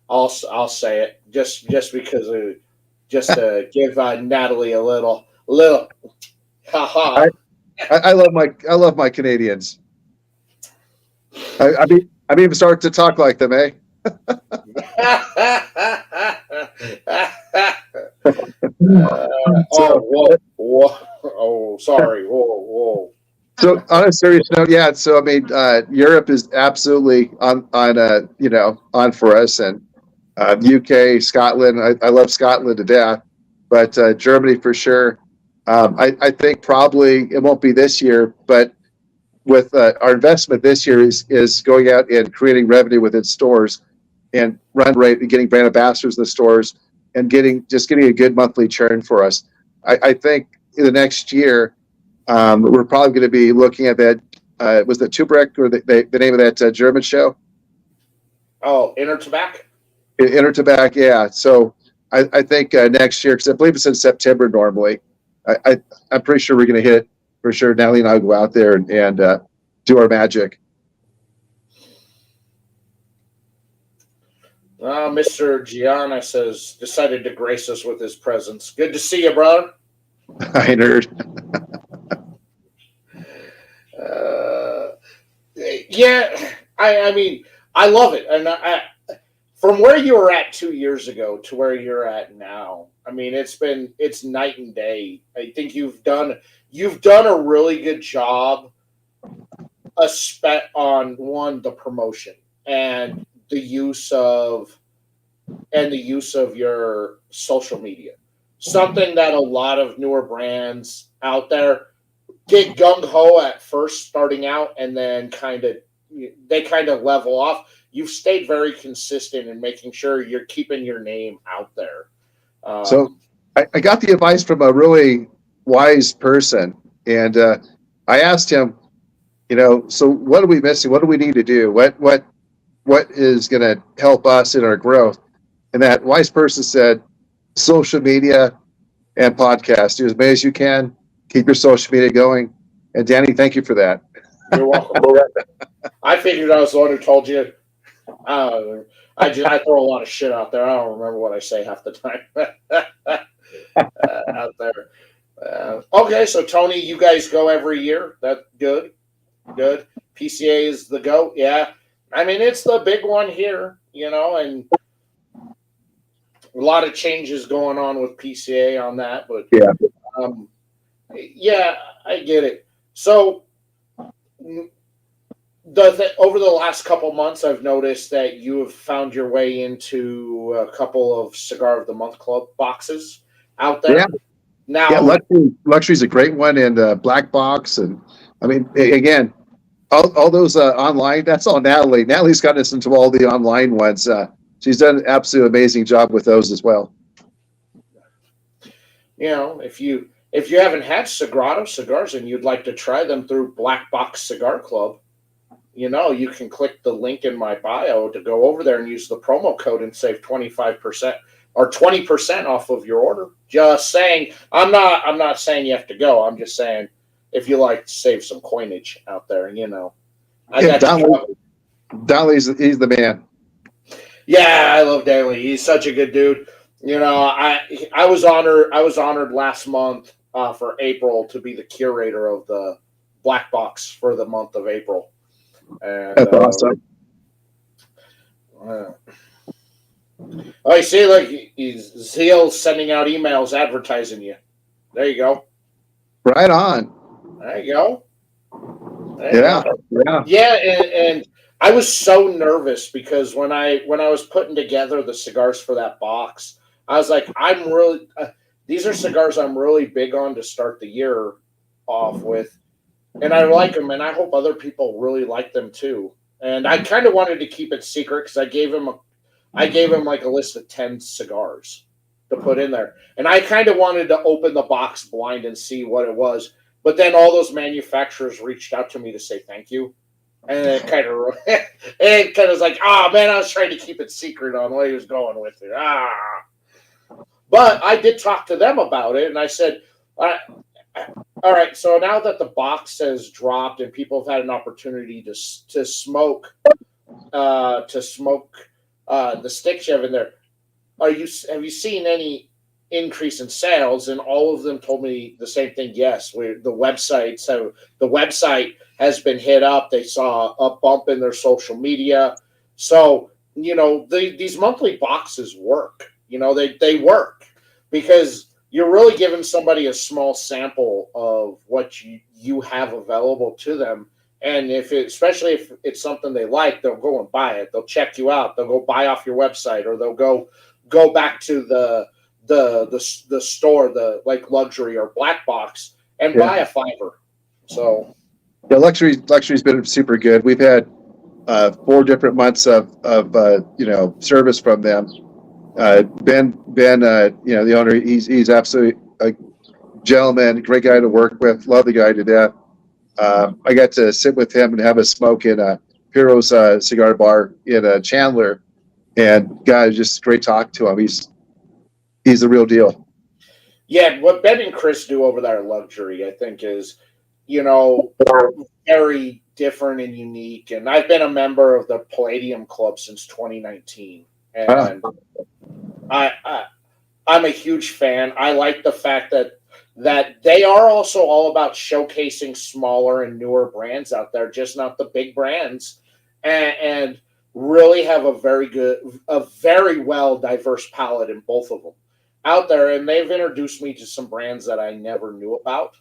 I'll say it just because just to give Natalie a little haha. I love my Canadians. I'm even starting to talk like them, eh? Sorry. Whoa. So on a serious note, yeah. So I mean, Europe is absolutely on for us, and UK, Scotland. I love Scotland to death, but Germany for sure. I think probably it won't be this year, but with our investment this year is going out and creating revenue within stores and run rate and getting brand ambassadors in the stores and getting a good monthly churn for us. I think in the next year, we're probably going to be looking at that. Was the Tubrek or the name of that German show? Oh, Intertabac? Intertabac, yeah. So I think next year, because I believe it's in September normally, I'm pretty sure we're going to hit for sure. Natalie and I will go out there and do our magic. Mr. Gianna says, decided to grace us with his presence. Good to see you, brother. Hi, nerd. Yeah, I mean, I love it. And from where you were at 2 years ago to where you're at now, I mean, it's night and day. I think you've done a really good job on the promotion and the use of your social media. Something that a lot of newer brands out there get gung-ho at first starting out and then kind of level off. You've stayed very consistent in making sure you're keeping your name out there. So I got the advice from a really wise person, and I asked him, so what are we missing? What do we need to do? What is going to help us in our growth? And that wise person said, social media and podcast. Do as many as you can. Keep your social media going. And Danny, thank you for that. You're welcome. I figured I was the one who told you. I throw a lot of shit out there. I don't remember what I say half the time out there. Okay, so Tony, you guys go every year. That's good. Good. PCA is the go. Yeah. I mean, it's the big one here, and a lot of changes going on with PCA on that. But yeah, I get it. So over the last couple months, I've noticed that you have found your way into a couple of Cigar of the Month Club boxes out there. Yeah. Now, Luxury is a great one, and Black Box, and I mean, again, all those online. That's all Natalie. Natalie's got us into all the online ones. She's done an absolutely amazing job with those as well. If you haven't had Sagrado cigars and you'd like to try them through Black Box Cigar Club, you can click the link in my bio to go over there and use the promo code and save 25% or 20% off of your order. Just saying, I'm not saying you have to go. I'm just saying if you like to save some coinage out there, Dolly's he's the man. Yeah, I love Daly. He's such a good dude. I was honored last month for April to be the curator of the Black Box for the month of April. And that's awesome. Uh, oh, you see, like Zeal sending out emails advertising you. There you go. Right on. There you go. There you Yeah. go. Yeah. Yeah, and I was so nervous because when I was putting together the cigars for that box, I was like, I'm really these are cigars I'm really big on to start the year off with, and I like them, and I hope other people really like them too. And I kind of wanted to keep it secret because I gave him like a list of 10 cigars to put in there, and I kind of wanted to open the box blind and see what it was. But then all those manufacturers reached out to me to say thank you. And it kind of was like, man, I was trying to keep it secret on what he was going with it. But I did talk to them about it, and I said, all right, so now that the box has dropped and people have had an opportunity to smoke, the sticks you have in there, have you seen any increase in sales? And all of them told me the same thing. Yes, the website has been hit up. They saw a bump in their social media. So, these monthly boxes work. They work because you're really giving somebody a small sample of what you have available to them. And especially if it's something they like, they'll go and buy it. They'll check you out. They'll go buy off your website, or they'll go back to the store, the like luxury or black box, and buy a $5. So Yeah, luxury's been super good. We've had 4 different months of service from them. Ben, the owner, he's absolutely a gentleman, great guy to work with. Love the guy to death. I got to sit with him and have a smoke in Heroes Cigar Bar in Chandler, and guys, just great talk to him. He's the real deal. yeah, what Ben and Chris do over there at Luxury, I think, is very different and unique. And I've been a member of the Palladium Club since 2019, and I'm a huge fan. I like the fact that they are also all about showcasing smaller and newer brands out there, just not the big brands, and really have a very well diverse palette in both of them out there. And they've introduced me to some brands that I never knew about,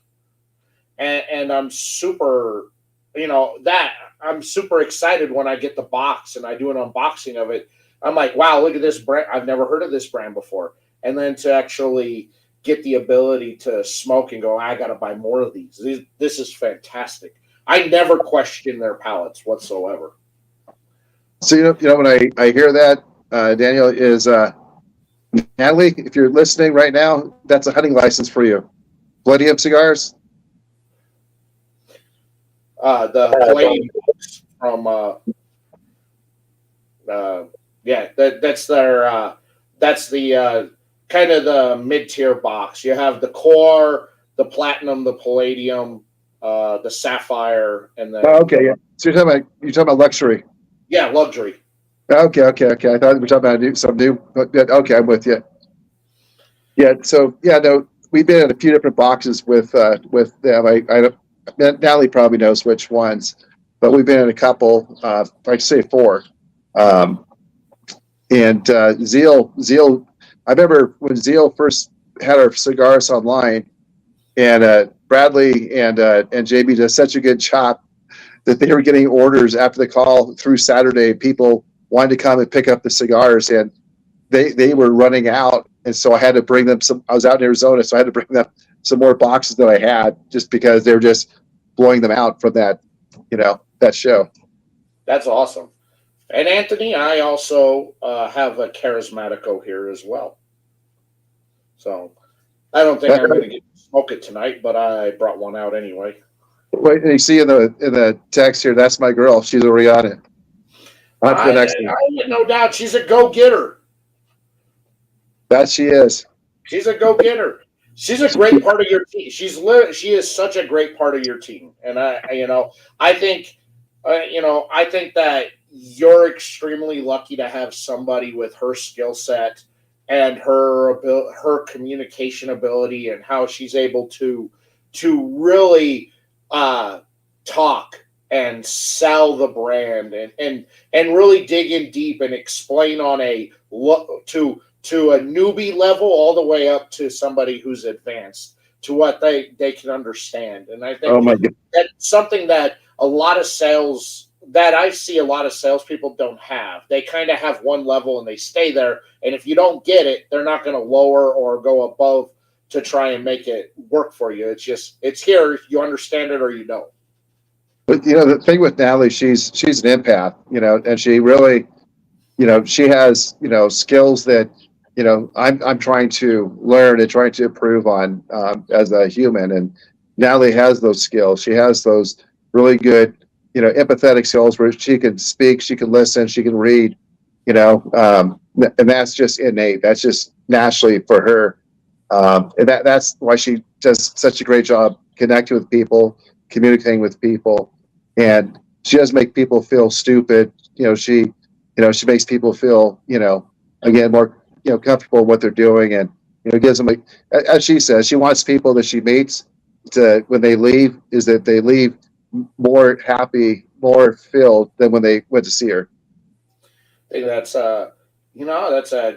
and I'm super, I'm super excited when I get the box and I do an unboxing of it. I'm like, wow, look at this brand. I've never heard of this brand before. And then to actually get the ability to smoke and go, I got to buy more of these. This is fantastic. I never question their palates whatsoever. So, when I hear that, Daniel, is Natalie, if you're listening right now, that's a hunting license for you. Palladium Cigars? The Palladium from, that's their, that's the kind of the mid-tier box. You have the core, the platinum, the palladium, the sapphire, and the. Oh, okay, yeah. So you're talking about luxury. Yeah, luxury. Okay. I thought we were talking about some new. Okay, I'm with you. Yeah. So no, we've been in a few different boxes with them. Natalie probably knows which ones, but we've been in a couple. I'd say 4. And Zeal. I remember when Zeal first had our cigars online, and Bradley and JB did such a good job that they were getting orders after the call through Saturday. People wanted to come and pick up the cigars, and they were running out. And so I had to bring them some. I was out in Arizona, so I had to bring them some more boxes that I had, just because they were just blowing them out from that show. That's awesome. And Anthony, I also have a Charismatico here as well. So I don't think I'm going to get to smoke it tonight, but I brought one out anyway. Wait, you see in the text here, that's my girl. She's already on it. On to the next one. I no doubt she's a go-getter. That she is. She's a go-getter. She's a great part of your team. She is such a great part of your team, and I think that you're extremely lucky to have somebody with her skill set and her communication ability, and how she's able to really talk and sell the brand and really dig in deep and explain on a to a newbie level all the way up to somebody who's advanced to what they can understand. And I Oh think my God. that's something that a lot of sales that I see a lot of salespeople don't have. They kind of have one level and they stay there. And if you don't get it, they're not going to lower or go above to try and make it work for you. It's just it's here. You understand it or you don't. But the thing with Natalie, she's an empath, and she really, she has, skills that, I'm trying to learn and trying to improve on as a human. And Natalie has those skills. She has those really good, empathetic skills where she can speak, she can listen, she can read, and that's just innate. That's just naturally for her. And that's why she does such a great job connecting with people, communicating with people, and she doesn't make people feel stupid. She makes people feel, again, more, comfortable in what they're doing, and gives them, as she says, she wants people that she meets to when they leave is that they leave more happy, more filled than when they went to see her. I think that's a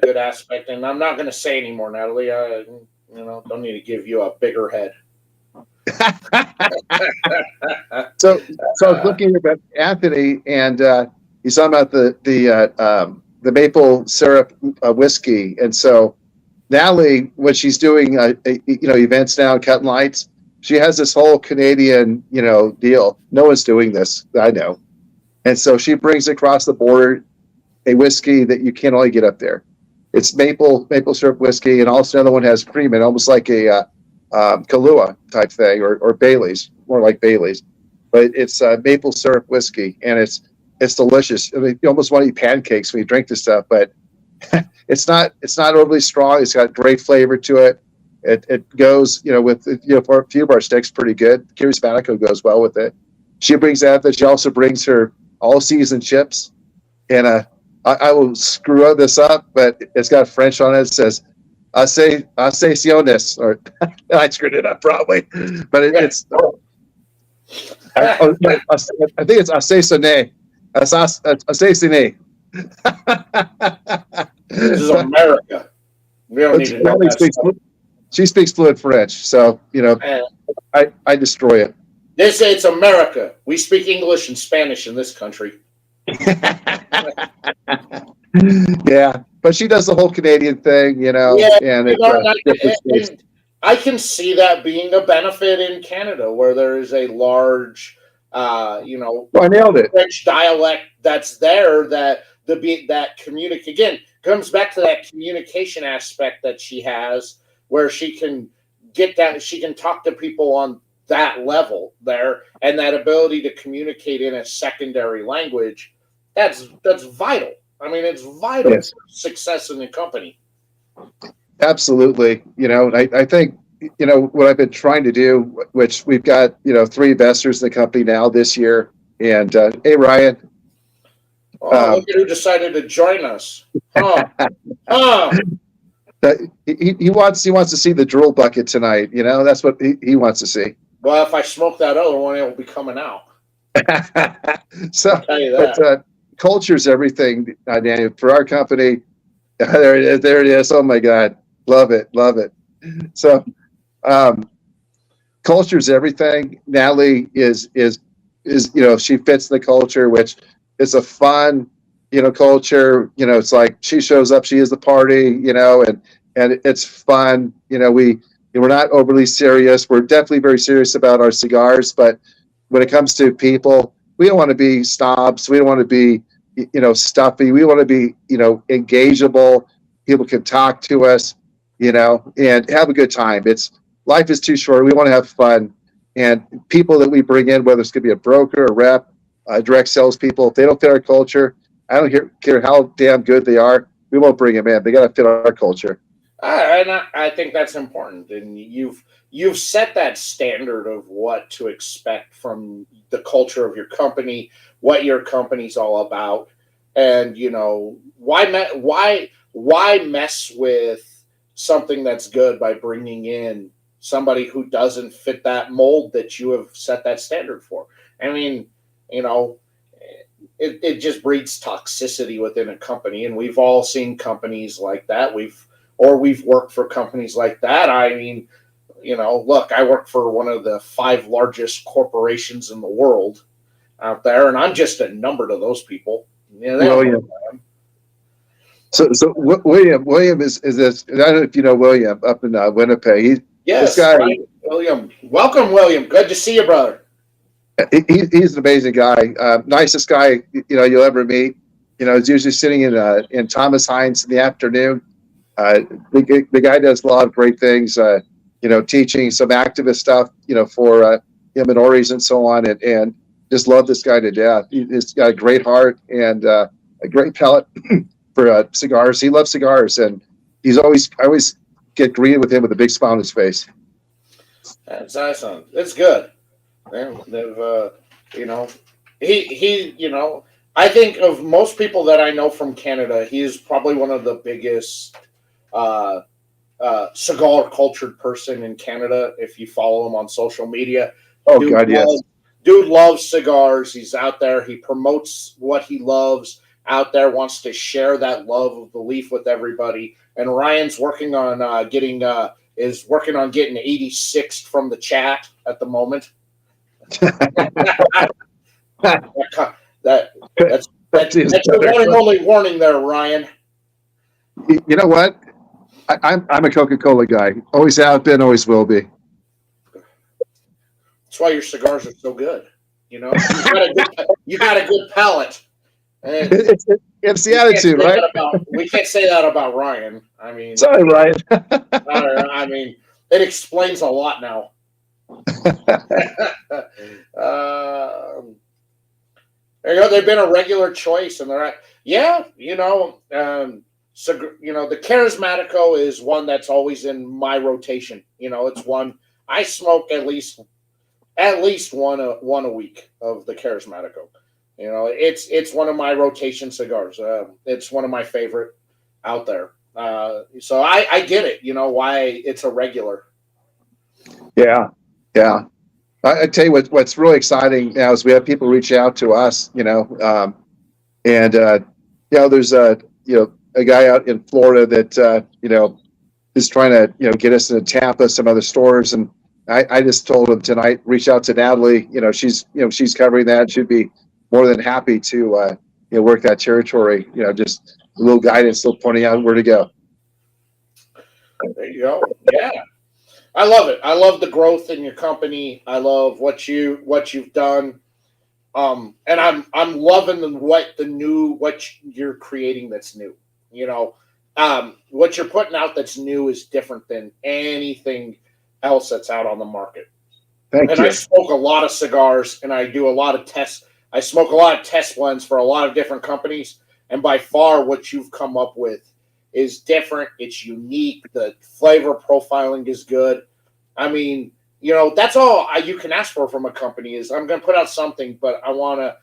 good aspect. And I'm not going to say anymore, Natalie. Don't need to give you a bigger head. So I was looking at Anthony, and he's talking about the maple syrup whiskey, and so Natalie, when she's doing events now, cutting lights, she has this whole Canadian deal. No one's doing this, I know, and so she brings across the border a whiskey that you can't only get up there. It's maple syrup whiskey, and also another one has cream in it, almost like a Kahlua type thing, or Bailey's, more like Bailey's, but it's maple syrup whiskey, and it's delicious. I mean, you almost want to eat pancakes when you drink this stuff, but it's not overly strong. It's got great flavor to it. It goes with for a few of our sticks pretty good. Charismatico goes well with it. She brings that. She also brings her all season chips, and I will screw this up, but it's got French on it. It says "Aceiciones," or I screwed it up probably, but it's. I think it's "Aceiciones." Aceiciones. This is America. We don't need to know that stuff. She speaks fluent French, so I destroy it. It's America. We speak English and Spanish in this country. Yeah, but she does the whole Canadian thing, Yeah, and I can see that being a benefit in Canada, where there is a large, I nailed it. French dialect that's there that communicate again comes back to that communication aspect that she has, where she can get that she can talk to people on that level there, and that ability to communicate in a secondary language. That's vital. I mean, it's vital for success in the company. Absolutely. I think, what I've been trying to do, which we've got, 3 investors in the company now this year. And hey, Ryan. Oh, look at who decided to join us. He wants to see the drill bucket tonight. That's what he wants to see. Well, if I smoke that other one, it will be coming out. So, I'll tell you that. But culture is everything, Daniel. For our company, there it is. Oh my God, love it. So, culture is everything. Natalie is she fits the culture, which is a fun culture. It's like she shows up, she is the party, and it's fun. We're not overly serious. We're definitely very serious about our cigars, but when it comes to people, we don't want to be snobs. We don't want to be, stuffy. We want to be, engageable. People can talk to us, and have a good time. Life is too short. We want to have fun, and people that we bring in, whether it's going to be a broker, a rep, direct salespeople, if they don't fit our culture, I don't care how damn good they are. We won't bring them in. They got to fit our culture. And I think that's important, and you've set that standard of what to expect from the culture of your company, what your company's all about, and why mess with something that's good by bringing in somebody who doesn't fit that mold that you have set that standard for. I mean, you know, it just breeds toxicity within a company, and we've all seen companies like that. We've worked for companies like that. I mean, look, I work for one of the 5 largest corporations in the world out there, and I'm just a number to those people. They don't know who I am. So William is this? I don't know if you know William up in Winnipeg. Yes, this guy, right, William. Welcome, William. Good to see you, brother. He's an amazing guy, nicest guy you'll ever meet. He's usually sitting in Thomas Hines in the afternoon. The guy does a lot of great things. Teaching some activist stuff. For minorities and so on, and just love this guy to death. He's got a great heart and a great palate for cigars. He loves cigars, and I always get greeted with him with a big smile on his face. That's awesome. It's good. They've, I think of most people that I know from Canada, he is probably one of the biggest cigar cultured person in Canada. If you follow him on social media, dude loves cigars. He's out there. He promotes what he loves out there. Wants to share that love of belief with everybody. And Ryan's working on getting 86th from the chat at the moment. That's your one and only warning there, Ryan. You know what? I'm a Coca-Cola guy. Always have been, always will be. That's why your cigars are so good. You got a good palate. It's the attitude, right? We can't say that about Ryan. I mean, sorry, Ryan. I mean, it explains a lot now. They've been a regular choice, and they're the Charismatico is one that's always in my rotation. It's one I smoke at least one a week of the Charismatico. It's one of my rotation cigars. It's one of my favorite out there. So I get it. Why it's a regular. Yeah. I tell you what's really exciting now is we have people reach out to us. There's a guy out in Florida that is trying to get us into Tampa, some other stores, and I just told him tonight, reach out to Natalie. She's covering that. She'd be more than happy to work that territory. Just a little guidance, still pointing out where to go. There you go. Yeah, I love it. I love the growth in your company. I love what you've done. And I'm loving what you're creating that's new. What you're putting out that's new is different than anything else that's out on the market. Thank you. I smoke a lot of cigars, and I do a lot of tests. I smoke a lot of test blends for a lot of different companies, and by far what you've come up with is different. It's unique. The flavor profiling is good. I mean, that's all you can ask for from a company is I'm going to put out something, but I want to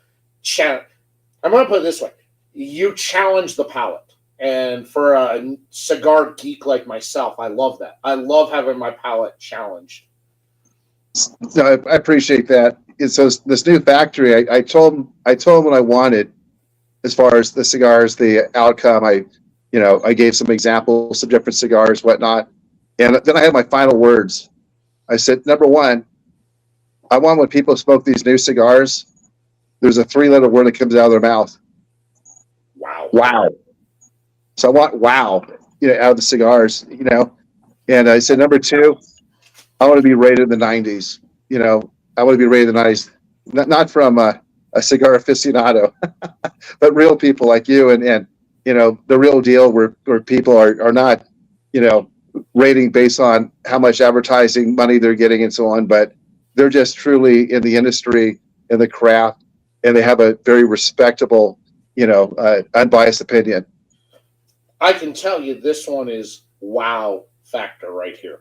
I'm going to put it this way. You challenge the palate. And for a cigar geek like myself, I love that. I love having my palate challenged. No, I appreciate that. So this new factory, I told him what I wanted as far as the cigars, the outcome. I gave some examples of different cigars, whatnot. And then I had my final words. I said, number one, I want when people smoke these new cigars, there's a 3-letter word that comes out of their mouth. Wow. So I want wow, out of the cigars, And I said, number two, I want to be rated in the 90s. I want to be rated in the 90s, not from a cigar aficionado, but real people like you and the real deal where people are not, rating based on how much advertising money they're getting and so on, but they're just truly in the industry, in the craft, and they have a very respectable, unbiased opinion. I can tell you this one is wow factor right here.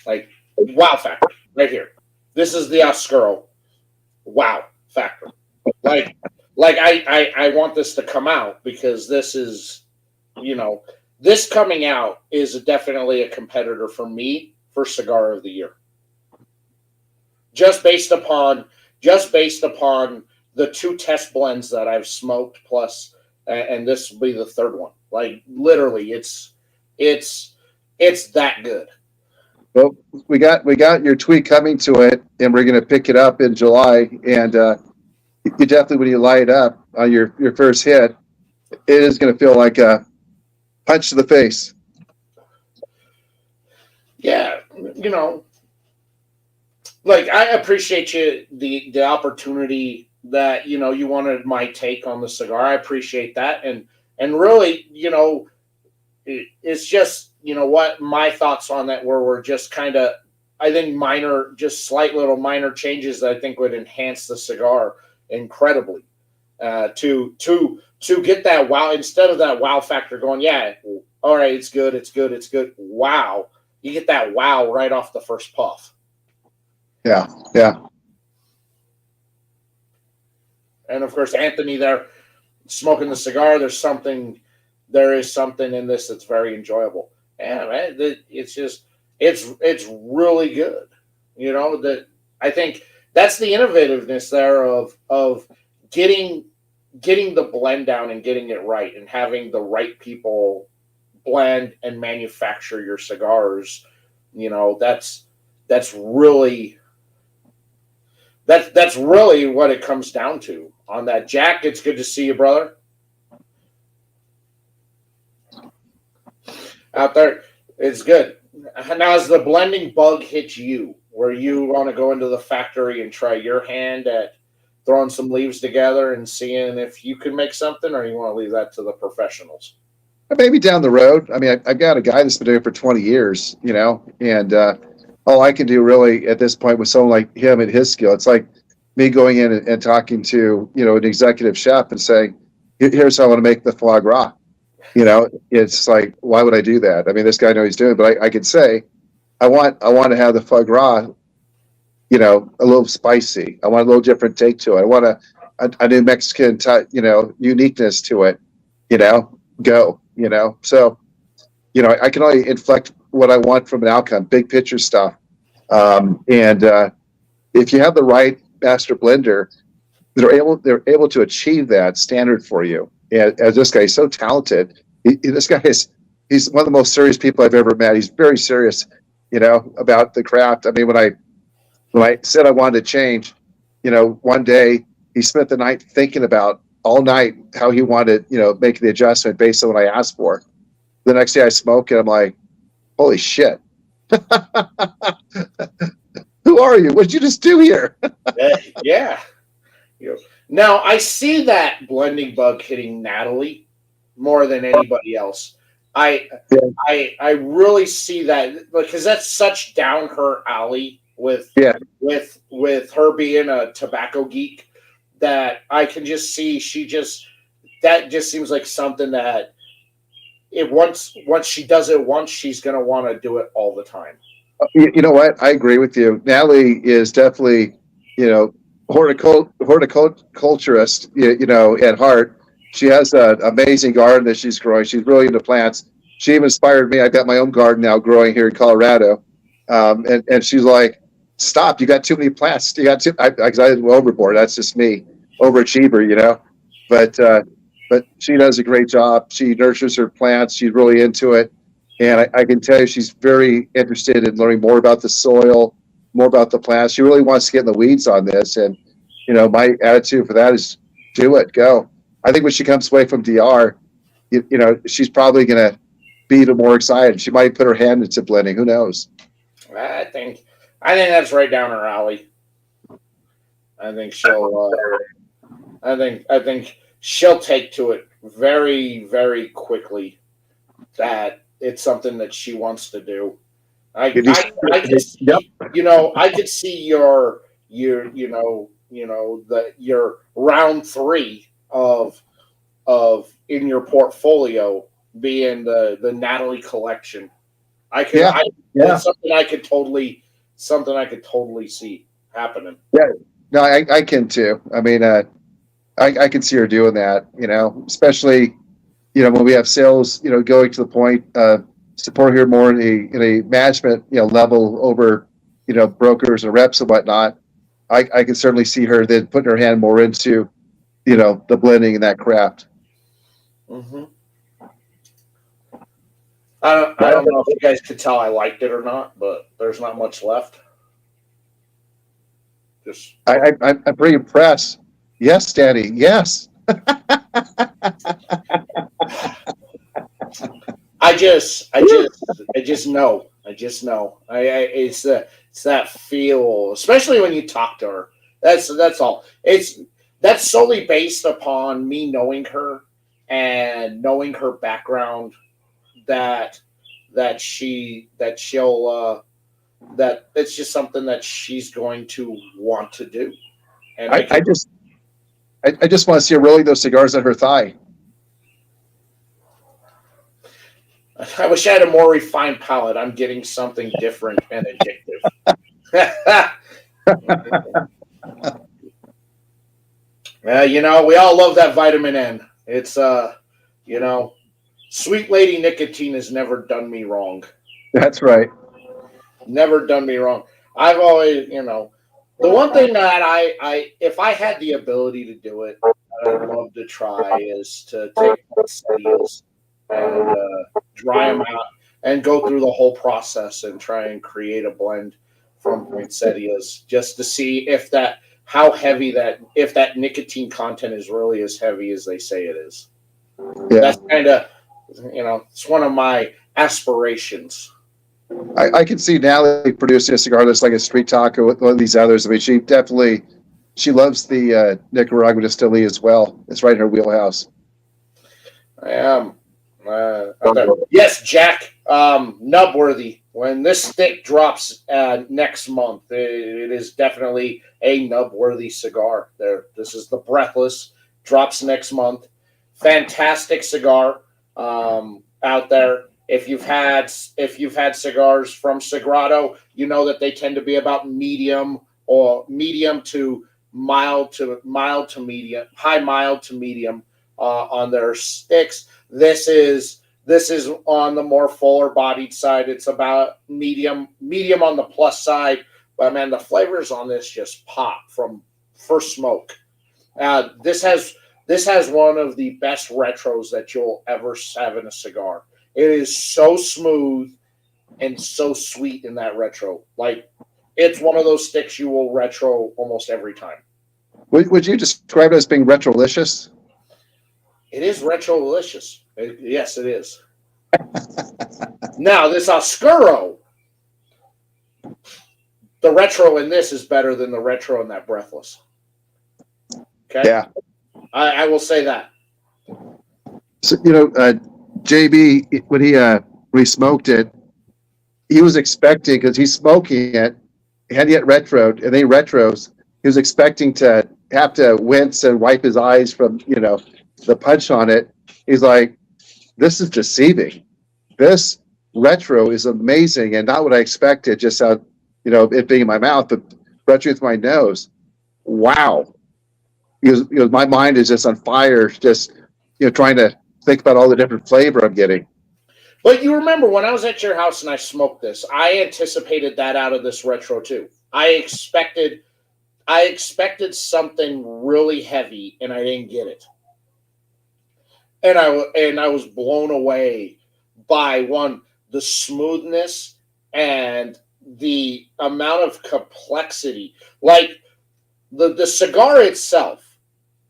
Like wow factor right here. This is the Oscuro wow factor. Like I want this to come out because this is, this coming out is definitely a competitor for me for Cigar of the Year. Just based upon just based upon the 2 test blends that I've smoked plus, and this will be the 3rd one. Like literally, it's that good. Well, we got your tweet coming to it, and we're going to pick it up in July. And you definitely, when you light it up on your first hit, it is going to feel like a punch to the face. Yeah, like I appreciate you the opportunity that you wanted my take on the cigar. I appreciate that, and really, it's just what my thoughts on that were just kind of, I think, minor, just slight little minor changes that I think would enhance the cigar incredibly. To get that wow, instead of that wow factor going, yeah, all right, it's good, wow, you get that wow right off the first puff. Yeah. And of course, Anthony there smoking the cigar. There is something in this that's very enjoyable. Yeah, man, it's really good. That I think that's the innovativeness there of getting the blend down and getting it right, and having the right people blend and manufacture your cigars. That's really what it comes down to on that. Jack, it's good to see you, brother. Out there, it's good. Now, as the blending bug hits you, where you want to go into the factory and try your hand at throwing some leaves together and seeing if you can make something, or you want to leave that to the professionals? Maybe down the road. I mean, I've got a guy that's been doing it for 20 years, and all I can do really at this point with someone like him and his skill, it's like me going in and talking to, an executive chef and saying, here's how I want to make the foie gras. It's like, why would I do that? I mean, this guy knows he's doing it, but I could say, I want to have the foie gras, a little spicy. I want a little different take to it. I want a New Mexican, uniqueness to it, go, so, I can only inflect what I want from an outcome, big picture stuff. And if you have the right master blender, they're able to achieve that standard for you. And as this guy is so talented, he's one of the most serious people I've ever met. He's very serious, about the craft. I mean, when I said I wanted to change, one day he spent the night thinking about all night how he wanted, make the adjustment based on what I asked for. The next day I smoke and I'm like, holy shit. Who are you? What did you just do here? Yeah. Now I see that blending bug hitting Natalie more than anybody else. I really see that, because that's such down her alley with her being a tobacco geek, that I can just see that just seems like something that once she does it once, she's going to want to do it all the time. You know what? I agree with you. Natalie is definitely, horticulturist, at heart. She has an amazing garden that she's growing. She's really into plants. She even inspired me. I've got my own garden now growing here in Colorado. And she's like, stop, you got too many plants. You got too, I went overboard. That's just me, overachiever, but she does a great job. She nurtures her plants. She's really into it. And I can tell you she's very interested in learning more about the soil, more about the plants. She really wants to get in the weeds on this. And, my attitude for that is do it, go. I think when she comes away from DR, she's probably going to be even more excited. She might put her hand into blending. Who knows? I think that's right down her alley. I think she'll take to it very, very quickly. That it's something that she wants to do. I could see your round 3 of in your portfolio being the Natalie collection. That's something I could totally see happening. Yeah, no, I can too. I mean, I can see her doing that. Especially, when we have sales, going to the point, support here more in a management, level over, brokers and reps and whatnot. I can certainly see her then putting her hand more into, the blending and that craft. Mm-hmm. I don't know if you guys could tell I liked it or not, but there's not much left. Just I'm pretty impressed. Yes, Danny. Yes. I just know. I just know. It's that feel, especially when you talk to her. That's all. That's solely based upon me knowing her and knowing her background. That it's just something that she's going to want to do. And I just want to see her rolling those cigars at her thigh. I wish I had a more refined palate. I'm getting something different and addictive. We all love that vitamin N. It's sweet lady nicotine has never done me wrong. That's right. Never done me wrong. I've always, the one thing that I if I had the ability to do it, I'd love to try is to take poinsettias and dry them out and go through the whole process and try and create a blend from poinsettias just to see if that nicotine content is really as heavy as they say it is. Yeah. That's kind of, it's one of my aspirations. I can see Natalie producing a cigar that's like a street taco with one of these others. I mean, she loves the Nicaraguan distillery as well. It's right in her wheelhouse. I am. Yes, Jack. Nubworthy. When this stick drops next month, it is definitely a Nubworthy cigar. This is the Breathless. Drops next month. Fantastic cigar out there. If you've had cigars from Sagrado, you know that they tend to be about medium to mild to medium, high mild to medium on their sticks. This is on the more fuller bodied side. It's about medium on the plus side. But man, the flavors on this just pop from first smoke. This has one of the best retros that you'll ever have in a cigar. It is so smooth and so sweet in that retro. Like, it's one of those sticks you will retro almost every time. Would you describe it as being retrolicious? It is retrolicious. Yes, it is. Now, this Oscuro, the retro in this is better than the retro in that Breathless. Okay? Yeah. I will say that. So, JB, when he smoked it, he was expecting, because he's smoking it, he hadn't yet retroed, and then he retros, he was expecting to have to wince and wipe his eyes from, the punch on it. He's like, this is deceiving. This retro is amazing and not what I expected, just out, it being in my mouth, but retro with my nose. Wow. Because my mind is just on fire, just, trying to think about all the different flavor I'm getting. But you remember when I was at your house and I smoked this, I anticipated that out of this retro too. I expected something really heavy, and I didn't get it. And I was blown away by the smoothness and the amount of complexity. Like the cigar itself,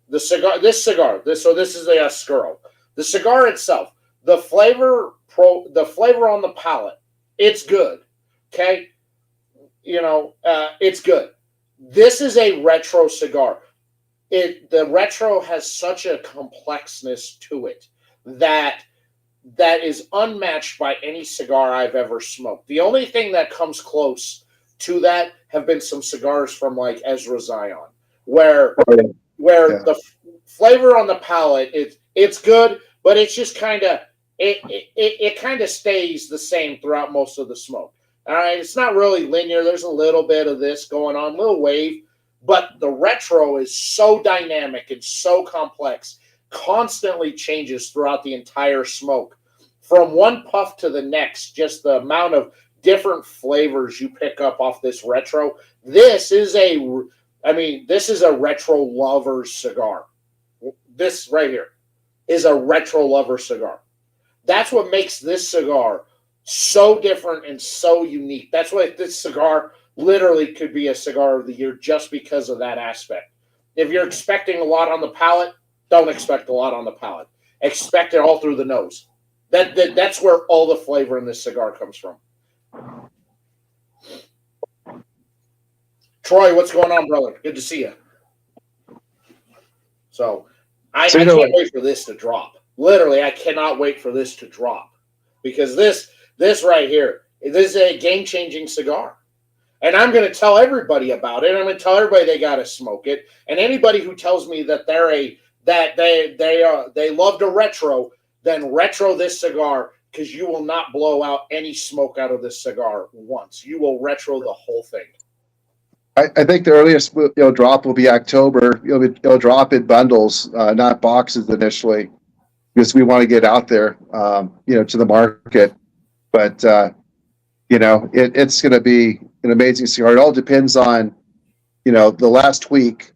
this is the Oscuro. The cigar itself, the flavor on the palate, it's good. Okay, it's good. This is a retro cigar. The retro has such a complexness to it that is unmatched by any cigar I've ever smoked. The only thing that comes close to that have been some cigars from like Ezra Zion, where the flavor on the palate it's good, but it's just kind of it kind of stays the same throughout most of the smoke. All right, it's not really linear. There's a little bit of this going on, little wave, but the retro is so dynamic and so complex, constantly changes throughout the entire smoke. From one puff to the next, just the amount of different flavors you pick up off this retro. This is I mean, this is a retro lover's cigar. This right here is a retro lover cigar. That's what makes this cigar so different and so unique. That's why this cigar literally could be a cigar of the year just because of that aspect. If you're expecting a lot on the palate, don't expect a lot on the palate. Expect it all through the nose. That's where all the flavor in this cigar comes from. Troy, what's going on, brother? Good to see you. So I can't wait for this to drop. Literally, I cannot wait for this to drop because this right here, this is a game-changing cigar. And I'm going to tell everybody about it. I'm going to tell everybody they got to smoke it. And anybody who tells me that they loved a retro, then retro this cigar because you will not blow out any smoke out of this cigar once. You will retro the whole thing. I think the earliest drop will be October. It'll drop in bundles, not boxes initially, because we want to get out there, to the market. But it's going to be an amazing cigar. It all depends on, the last week,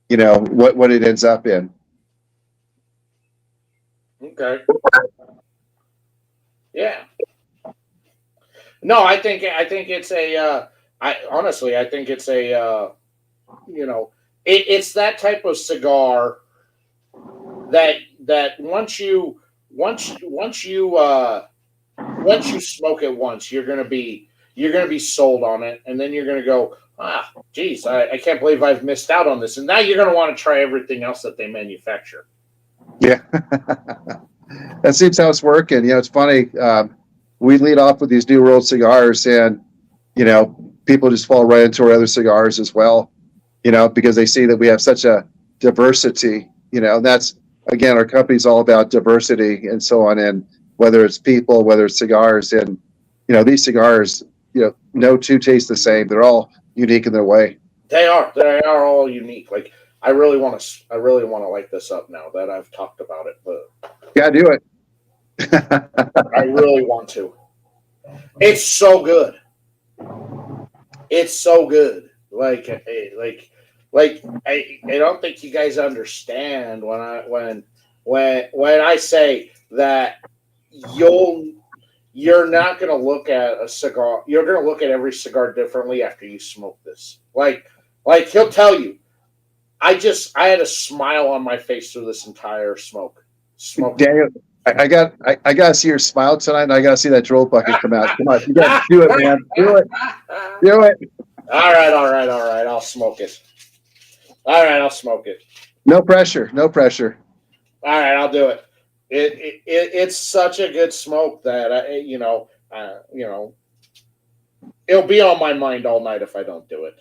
what it ends up in. Okay. Yeah. No, I think it's a. Honestly, I think it's a. It's that type of cigar that once you smoke it once, you're gonna be sold on it, and then you're gonna go, geez, I can't believe I've missed out on this, and now you're gonna want to try everything else that they manufacture. Yeah, that seems how it's working. It's funny. We lead off with these New World cigars, and people just fall right into our other cigars as well. Because they see that we have such a diversity. And that's again, our company's all about diversity and so on. And whether it's people, whether it's cigars, and these cigars, no two taste the same. They're all unique in their way. They are all unique. Like I really want to light this up now that I've talked about it. But yeah, do it. I really want to. It's so good. It's so good. Like I don't think you guys understand when I say that you're not going to look at a cigar. You're going to look at every cigar differently after you smoke this. Like he'll tell you, I had a smile on my face through this entire smoke. Daniel, I got to see your smile tonight, and I got to see that drill bucket come out. Come on, you got to do it, man. Do it. All right. I'll smoke it. No pressure. All right, I'll do it. It's such a good smoke that it'll be on my mind all night if I don't do it.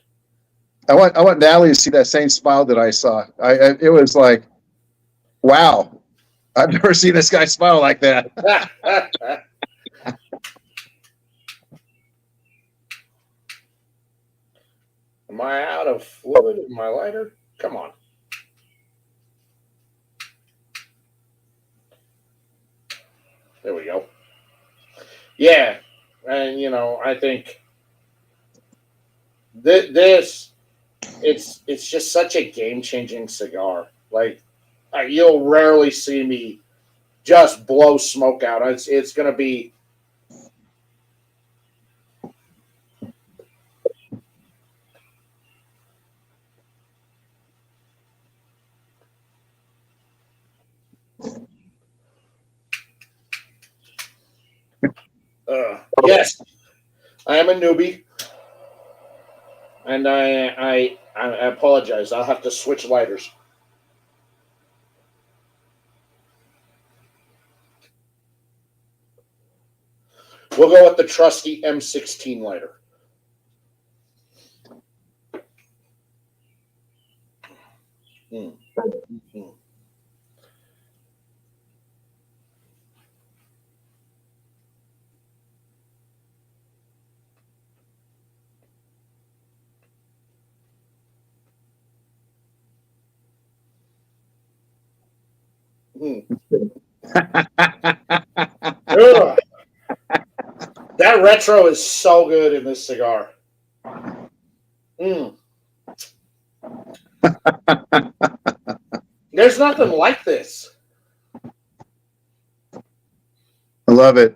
I want Natalie to see that same smile that I saw. It was like, wow, I've never seen this guy smile like that. Am I out of fluid in my lighter? Come on. There we go. Yeah, and I think this it's just such a game-changing cigar. Like you'll rarely see me just blow smoke out. It's going to be yes, I am a newbie, and I apologize. I'll have to switch lighters. We'll go with the trusty M16 lighter. That retro is so good in this cigar. There's nothing like this. I love it.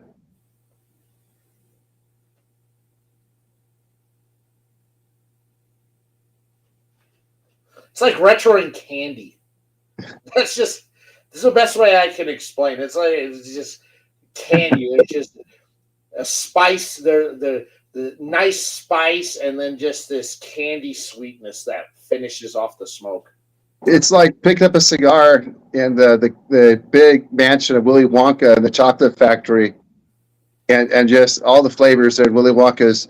It's like retroing candy. This is the best way I can explain. It's just candy. It's just a spice, the nice spice, and then just this candy sweetness that finishes off the smoke. It's like picking up a cigar in the big mansion of Willy Wonka and the chocolate factory, and just all the flavors that Willy Wonka's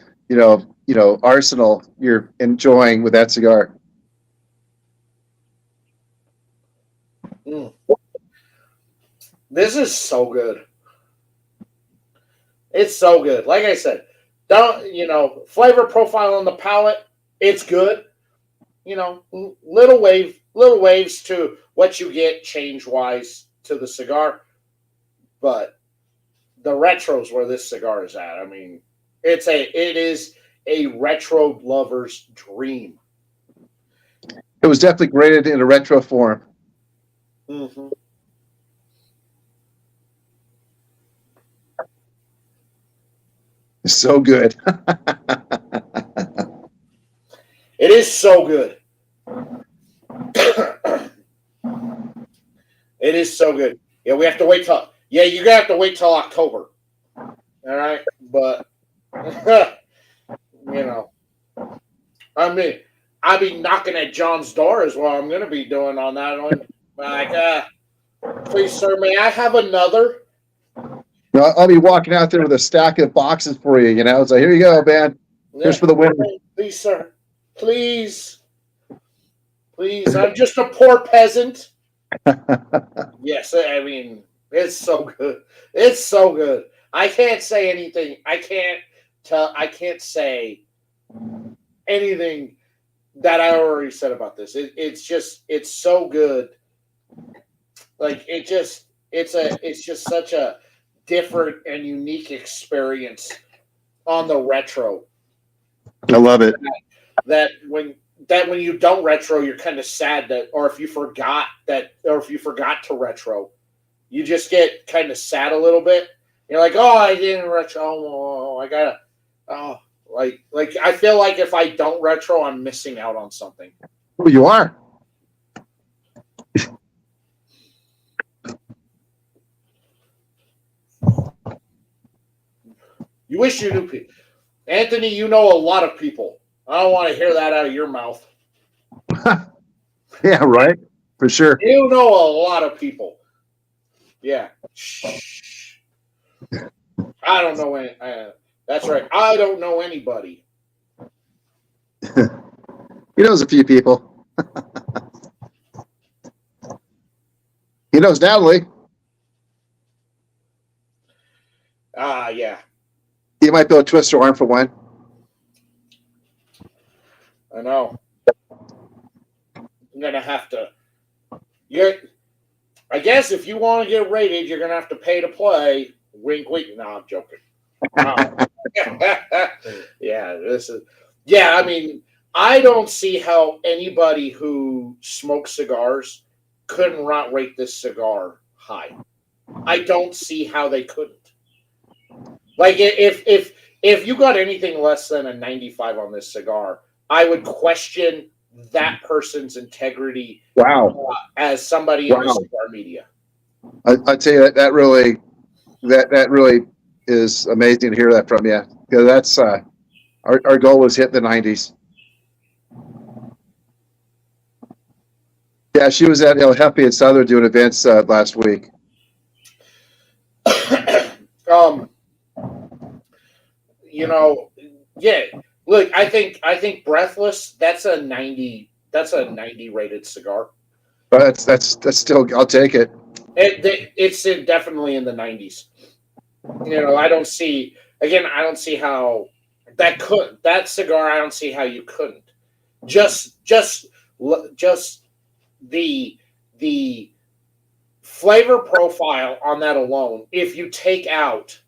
arsenal you're enjoying with that cigar. Mm. This is so good. It's so good. Like I said, flavor profile on the palate, it's good. Little waves to what you get change wise to the cigar, but the retro's where this cigar is at. I mean, it is a retro lover's dream. It was definitely graded in a retro form. Mm-hmm. So good. It is so good. It is so good. Yeah, we have to wait till. Yeah, you're gonna have to wait till October. All right, but I'll be knocking at John's door is what I'm gonna be doing on that one. Like, please, sir, may I have another? I'll be walking out there with a stack of boxes for you. It's like, here you go, man. Here's for the winner. Please, sir. Please. I'm just a poor peasant. Yes, I mean, it's so good. It's so good. I can't say anything. I can't say anything that I already said about this. It's so good. Like it's just such a different and unique experience on the retro. I love it. That when you don't retro, you're kind of sad or if you forgot to retro, you just get kind of sad a little bit. You're like, oh, I didn't retro. Oh, I gotta. Oh, like I feel like if I don't retro, I'm missing out on something. Well, you are. You wish you knew people. Anthony, you know a lot of people. I don't want to hear that out of your mouth. Yeah, right. For sure. You know a lot of people. Yeah. Shh. I don't know any. That's right. I don't know anybody. He knows a few people. He knows Natalie. Yeah. He might be able to twist her arm for one. I know. I'm gonna have to. I guess if you want to get rated, you're gonna have to pay to play. Wink, wink. No, I'm joking. Yeah, this is. Yeah, I mean, I don't see how anybody who smokes cigars couldn't rate this cigar high. I don't see how they couldn't. Like if you got anything less than a 95 on this cigar, I would question that person's integrity. Wow. As somebody in the cigar media. I tell you that really is amazing to hear that from you, because that's our goal was hit the 90s. Yeah, she was at Happy and Southern doing events last week. Yeah. Look, I think Breathless. That's a 90. That's a 90 rated cigar. But that's still. I'll take it. It's definitely in the 90s. I don't see how that cigar. I don't see how you couldn't. Just the flavor profile on that alone, if you take out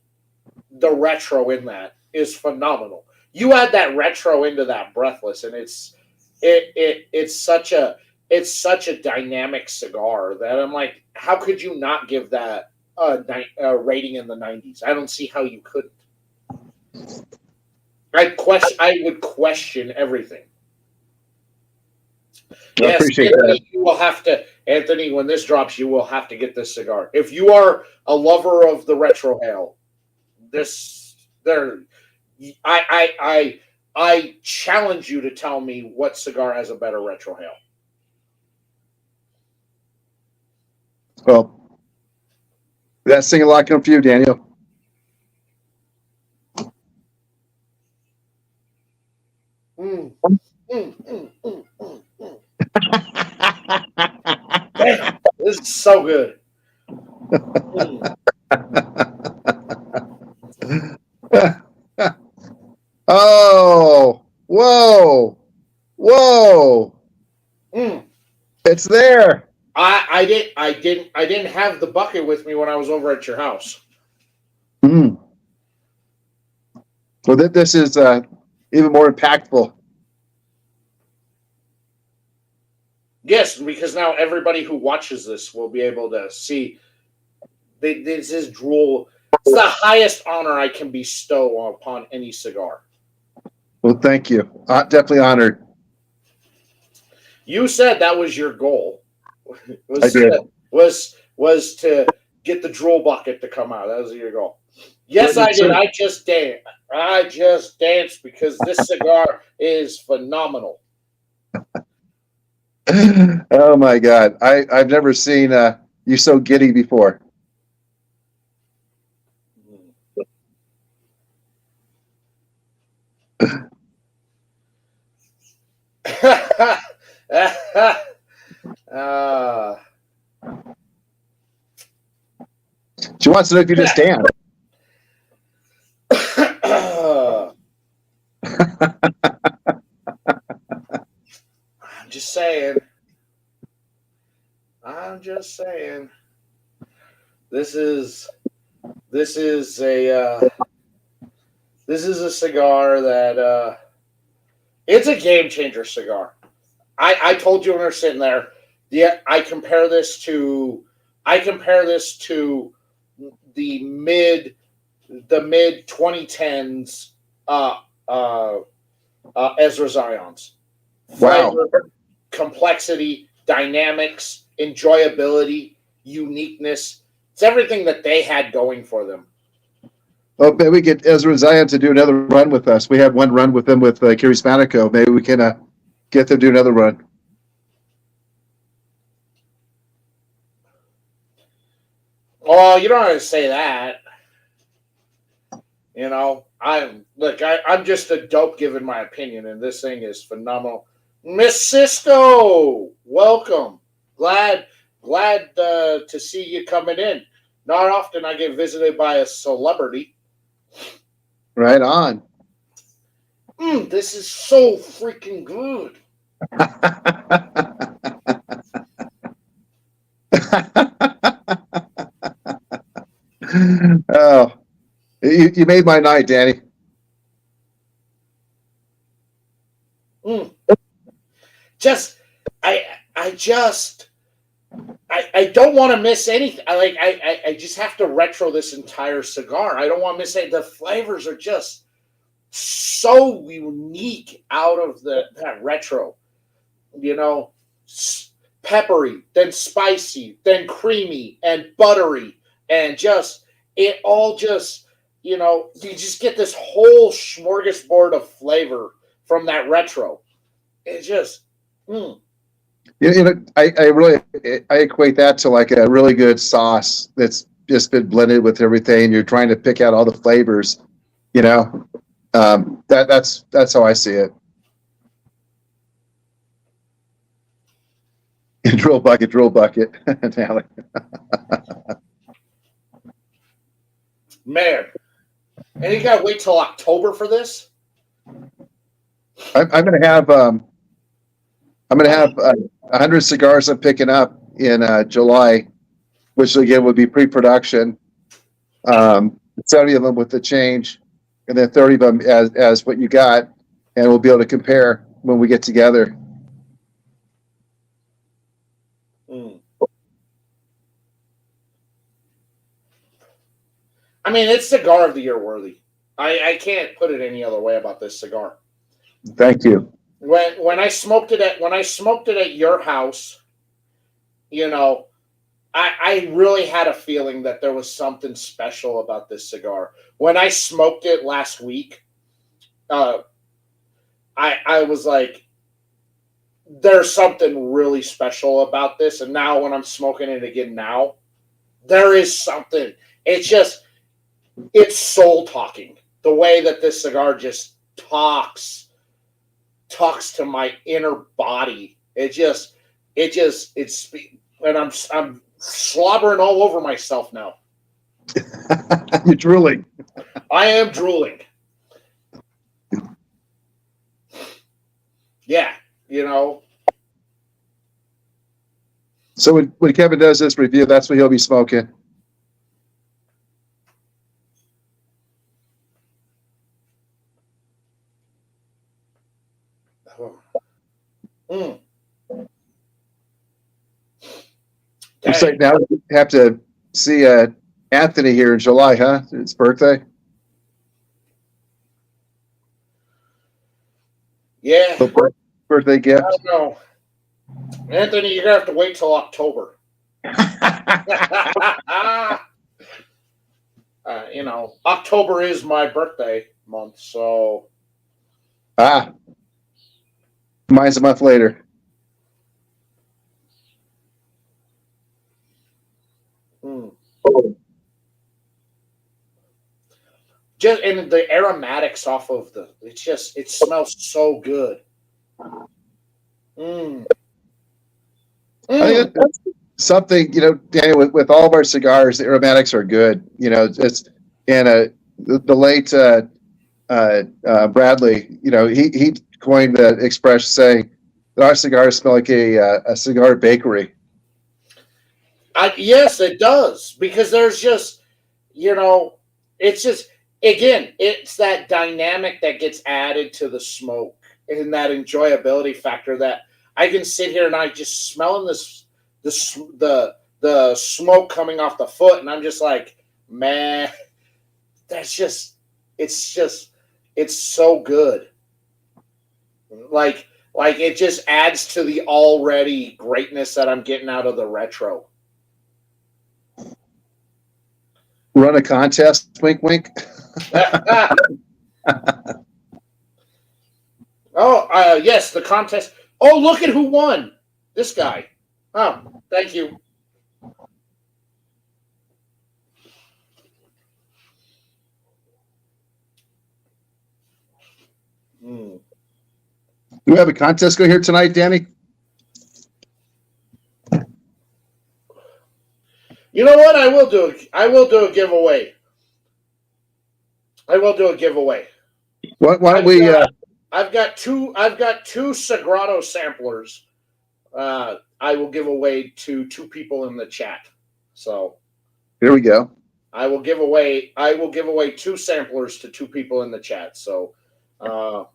the retro in that, is phenomenal. You add that retro into that Breathless, and it's such a dynamic cigar that I'm like, how could you not give that a rating in the 90s? I don't see how you couldn't. I would question everything. I Yes, appreciate that. Anthony, you will have to. Anthony, when this drops, you will have to get this cigar. If you are a lover of the retro hail, this there, I challenge you to tell me what cigar has a better retro hail. Well, that's singing a lot coming from you, Daniel. Mm, mm, mm, mm, mm, mm. Damn, this is so good. Mm. Oh, whoa, whoa! Mm. It's there. I didn't have the bucket with me when I was over at your house. Mm. Well, this is even more impactful. Yes, because now everybody who watches this will be able to see. This is drool. It's the highest honor I can bestow upon any cigar. Well, thank you. Definitely honored. You said that was your goal. I did. Was to get the drool bucket to come out. That was your goal. Yes, I did. I just danced. I just danced because this cigar is phenomenal. Oh my God! I've never seen you so giddy before. She wants to know if you just dance. I'm just saying. I'm just saying. This is a cigar that it's a game changer cigar. I told you when we were sitting there. Yeah, I compare this to the mid 2010s Ezra Zions. Flavor, Wow. complexity, dynamics, enjoyability, uniqueness. It's everything that they had going for them. Well, maybe we get Ezra Zion to do another run with us. We had one run with them with Kiri Spanico. Maybe we can get them to do another run. Oh, you don't have to say that. You know, I'm just a dope giving my opinion, and this thing is phenomenal. Miss Cisco, welcome. Glad to see you coming in. Not often I get visited by a celebrity. Right on. This is so freaking good. Oh, you made my night, Danny. I don't want to miss anything. I just have to retro this entire cigar. I don't want to miss it. The flavors are just so unique out of that retro. You know, peppery, then spicy, then creamy and buttery, and just it all just you just get this whole smorgasbord of flavor from that retro. It's just. I really equate that to like a really good sauce that's just been blended with everything. You're trying to pick out all the flavors, that's how I see it. Drill bucket, Man, and you gotta wait till October for this. I'm gonna have 100 cigars I'm picking up in July, which again would be pre-production. 70 of them with the change, and then 30 of them as what you got, and we'll be able to compare when we get together. I mean, it's cigar of the year worthy. I can't put it any other way about this cigar. Thank you. When I smoked it at your house, you know, I really had a feeling that there was something special about this cigar. When I smoked it last week, I was like, there's something really special about this. And now when I'm smoking it again now, there is something. It's soul talking. The way that this cigar just talks to my inner body. It's and I'm slobbering all over myself now. You're drooling. I am drooling. Yeah, you know. So when Kevin does this review, that's what he'll be smoking. Mm. Looks like now we have to see Anthony here in July, huh? It's birthday. Yeah. So birthday gift. I don't know. Anthony, you're gonna have to wait till October. You know, October is my birthday month, so Mine's a month later. Just and the aromatics off of it smells so good. I think that's something, Daniel, with all of our cigars, the aromatics are good. The late Bradley, he coined the expression saying that our cigars smell like a cigar bakery. Yes, it does, because there's just, it's just, again, it's that dynamic that gets added to the smoke and that enjoyability factor that I can sit here and I just smelling the smoke coming off the foot, and I'm just like, man, it's so good. Like it just adds to the already greatness that I'm getting out of the retro. Run a contest, wink, wink. Yes, the contest. Oh, look at who won. This guy. Oh, thank you. Do we have a contest going here tonight, Danny? You know what? I will do a giveaway. Why don't we? I've got two Sagrado samplers. I will give away to two people in the chat. So here we go. I will give away two samplers to two people in the chat. So we'll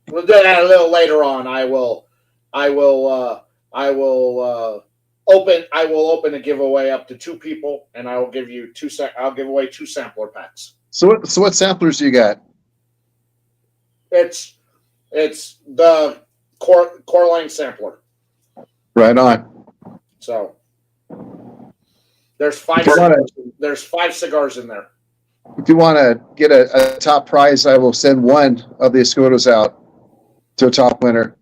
do that a little later on. I will open a giveaway up to two people, and I will give you I'll give away two sampler packs. So what samplers do you got? It's the core line sampler. Right on. So there's five cigars in there. If you want to get a top prize, I will send one of the Escudos out to a top winner.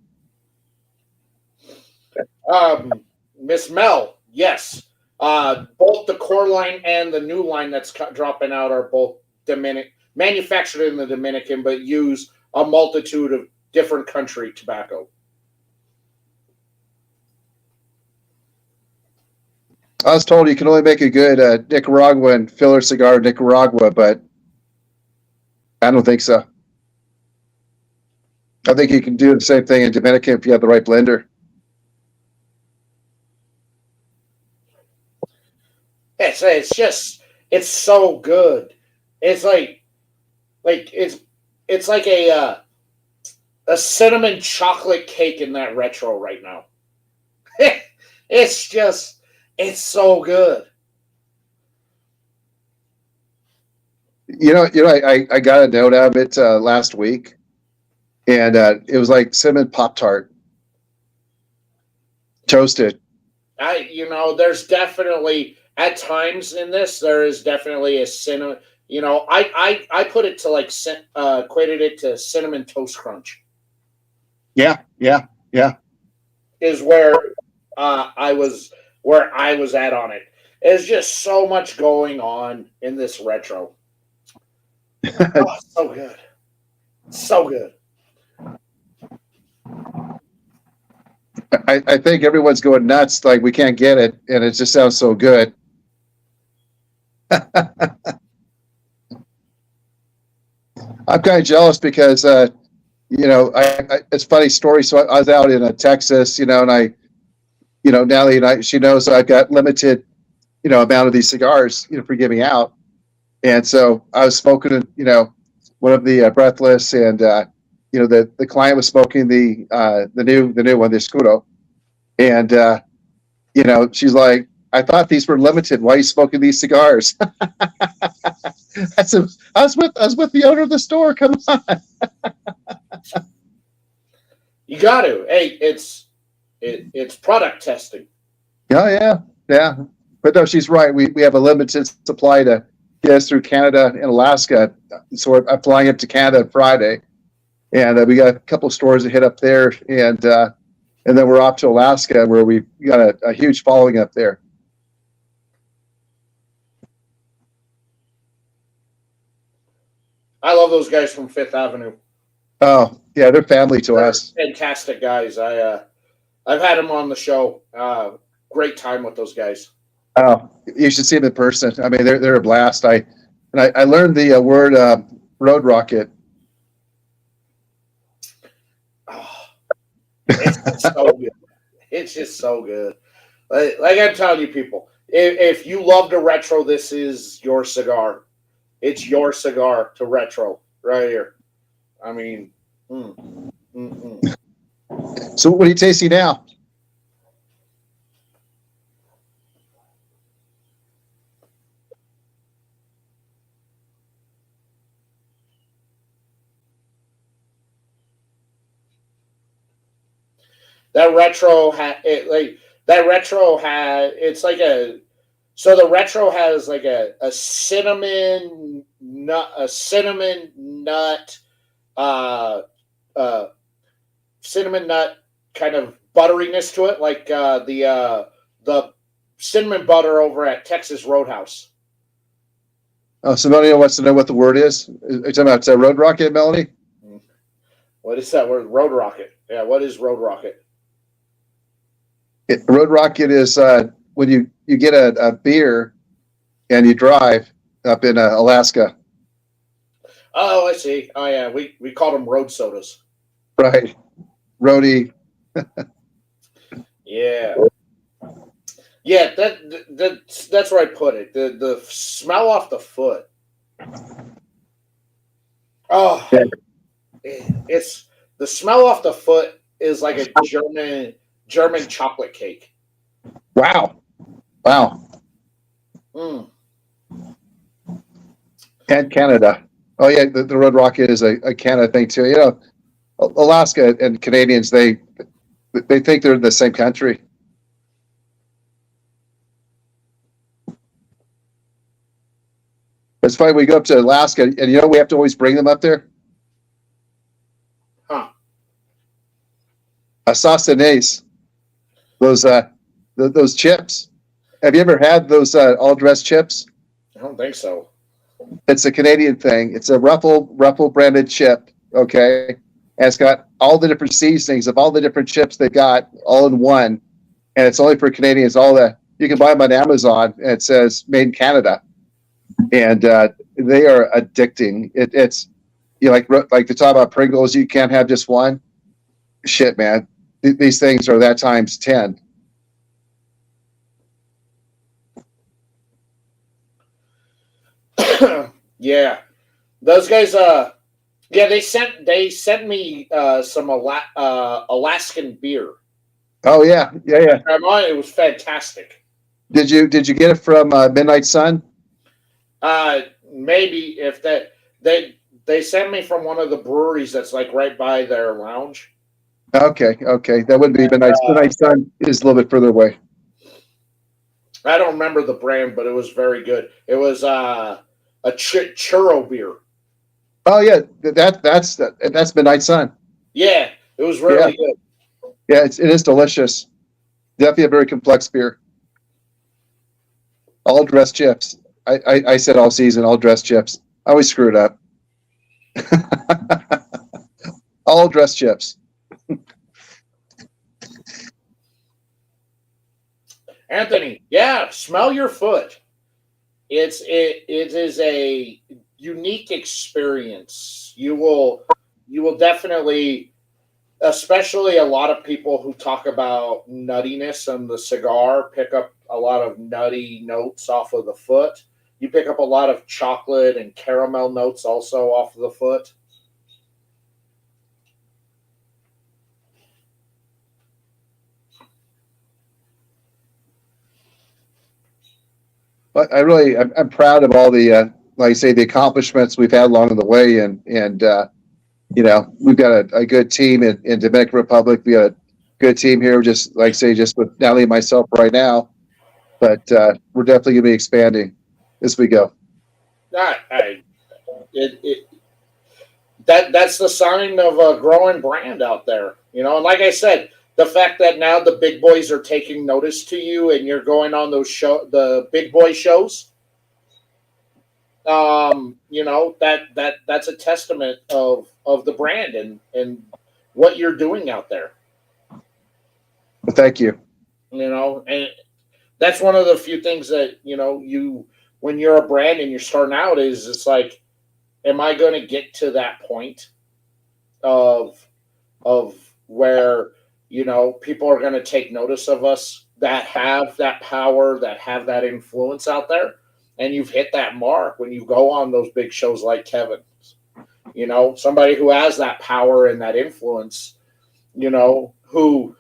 Miss Mel, yes. Both the core line and the new line that's dropping out are both manufactured in the Dominican, but use a multitude of different country tobacco. I was told you can only make a good Nicaraguan filler cigar in Nicaragua, but I don't think so. I think you can do the same thing in Dominican if you have the right blender. It's so good. It's like it's like a cinnamon chocolate cake in that retro right now. It's so good. I got a note out of it last week, and it was like cinnamon Pop-Tart toasted. There's definitely at times in this there is definitely a cinnamon. I put it to like equated it to cinnamon toast crunch. Yeah, yeah, yeah. Is I was where I was at on it. There's just so much going on in this retro. Oh, so good. So good. I think everyone's going nuts, like we can't get it, and it just sounds so good. I'm kind of jealous because, it's a funny story. So I was out in Texas, and Natalie and she knows I've got limited, amount of these cigars, for giving out. And so I was smoking, one of the breathless, and the client was smoking the new one, the Escudo, and she's like, I thought these were limited. Why are you smoking these cigars? I said, I was with the owner of the store. Come on. You got to. Hey, it's product testing. Oh yeah. But no, she's right. We have a limited supply to get us through Canada and Alaska. So I'm flying up to Canada Friday, and we got a couple of stores to hit up there, and then we're off to Alaska, where we've got a huge following up there. I love those guys from Fifth Avenue. Oh yeah, they're family to us. Fantastic guys. I've had them on the show. Great time with those guys. Oh, you should see them in person. I mean, they're a blast. I learned the word road rocket. Oh, it's just so good. It's just so good. Like I'm telling you, people, if you love the retro, this is your cigar. It's your cigar to retro right here. I mean, So what are you tasting now? that retro it's like a so the retro has like a cinnamon nut cinnamon nut kind of butteriness to it, like the cinnamon butter over at Texas Roadhouse. Oh, so Melanie wants to know what the word is. Are you talking about road rocket, Melanie? What is that word? Road rocket. Yeah, what is road rocket? Road rocket is when you get a beer and you drive up in Alaska. Oh, I see. Oh, yeah. We called them road sodas. Right. Roadie. Yeah. Yeah, that's where I put it. The smell off the foot. Oh, Yeah. It's the smell off the foot is like a German chocolate cake. Wow. Mm. And Canada. Oh yeah, the road rocket is a Canada thing too. Alaska and Canadians, they think they're in the same country. It's funny, we go up to Alaska, and we have to always bring them up there. Huh. Assassinates. Those chips. Have you ever had those all dressed chips? I don't think so. It's a Canadian thing. It's a Ruffle branded chip. Okay, and it's got all the different seasonings of all the different chips they got all in one, and it's only for Canadians. You can buy them on Amazon, and it says made in Canada, and they are addicting. It's like to talk about Pringles. You can't have just one. Shit, man, these things are that times 10. Yeah, those guys. Yeah, they sent me some Alaskan beer. Oh yeah. It was fantastic. Did you get it from Midnight Sun? maybe if that they sent me from one of the breweries that's like right by their lounge. Okay, that would be nice. The nice sun is a little bit further away. I don't remember the brand, but it was very good. It was a churro beer. Oh yeah, that's Midnight Sun. Yeah, it was really good. Yeah, it is delicious. Definitely a very complex beer. All dressed chips. I said all season, all dressed chips. I always screw it up. All dressed chips. Anthony, yeah, smell your foot. It is a unique experience. You will definitely, especially a lot of people who talk about nuttiness on the cigar, pick up a lot of nutty notes off of the foot. You pick up a lot of chocolate and caramel notes also off of the foot. But I'm proud of all the, like I say, the accomplishments we've had along the way, and we've got a good team in Dominican Republic. We got a good team here, just like I say, just with Natalie and myself right now. But we're definitely going to be expanding as we go. That's the sign of a growing brand out there, and like I said, the fact that now the big boys are taking notice to you and you're going on the big boy shows, that's a testament of the brand and what you're doing out there. Well, thank you. And that's one of the few things that when you're a brand and you're starting out, is it's like, am I going to get to that point of where people are going to take notice of us that have that power, that have that influence out there? And you've hit that mark when you go on those big shows like Kevin's. Somebody who has that power and that influence, who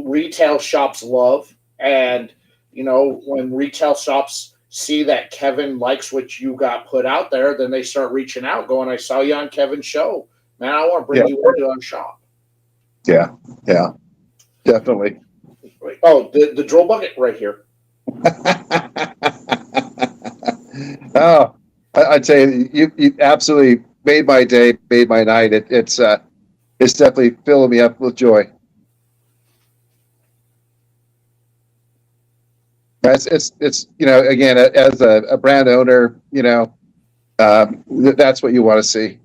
retail shops love. And, when retail shops see that Kevin likes what you got put out there, then they start reaching out, going, I saw you on Kevin's show. Man, I want to bring you into our shop. Yeah, definitely. Oh, the drill bucket right here. Oh, I'd say you absolutely made my day, made my night. It's definitely filling me up with joy. It's again, as a brand owner, that's what you want to see.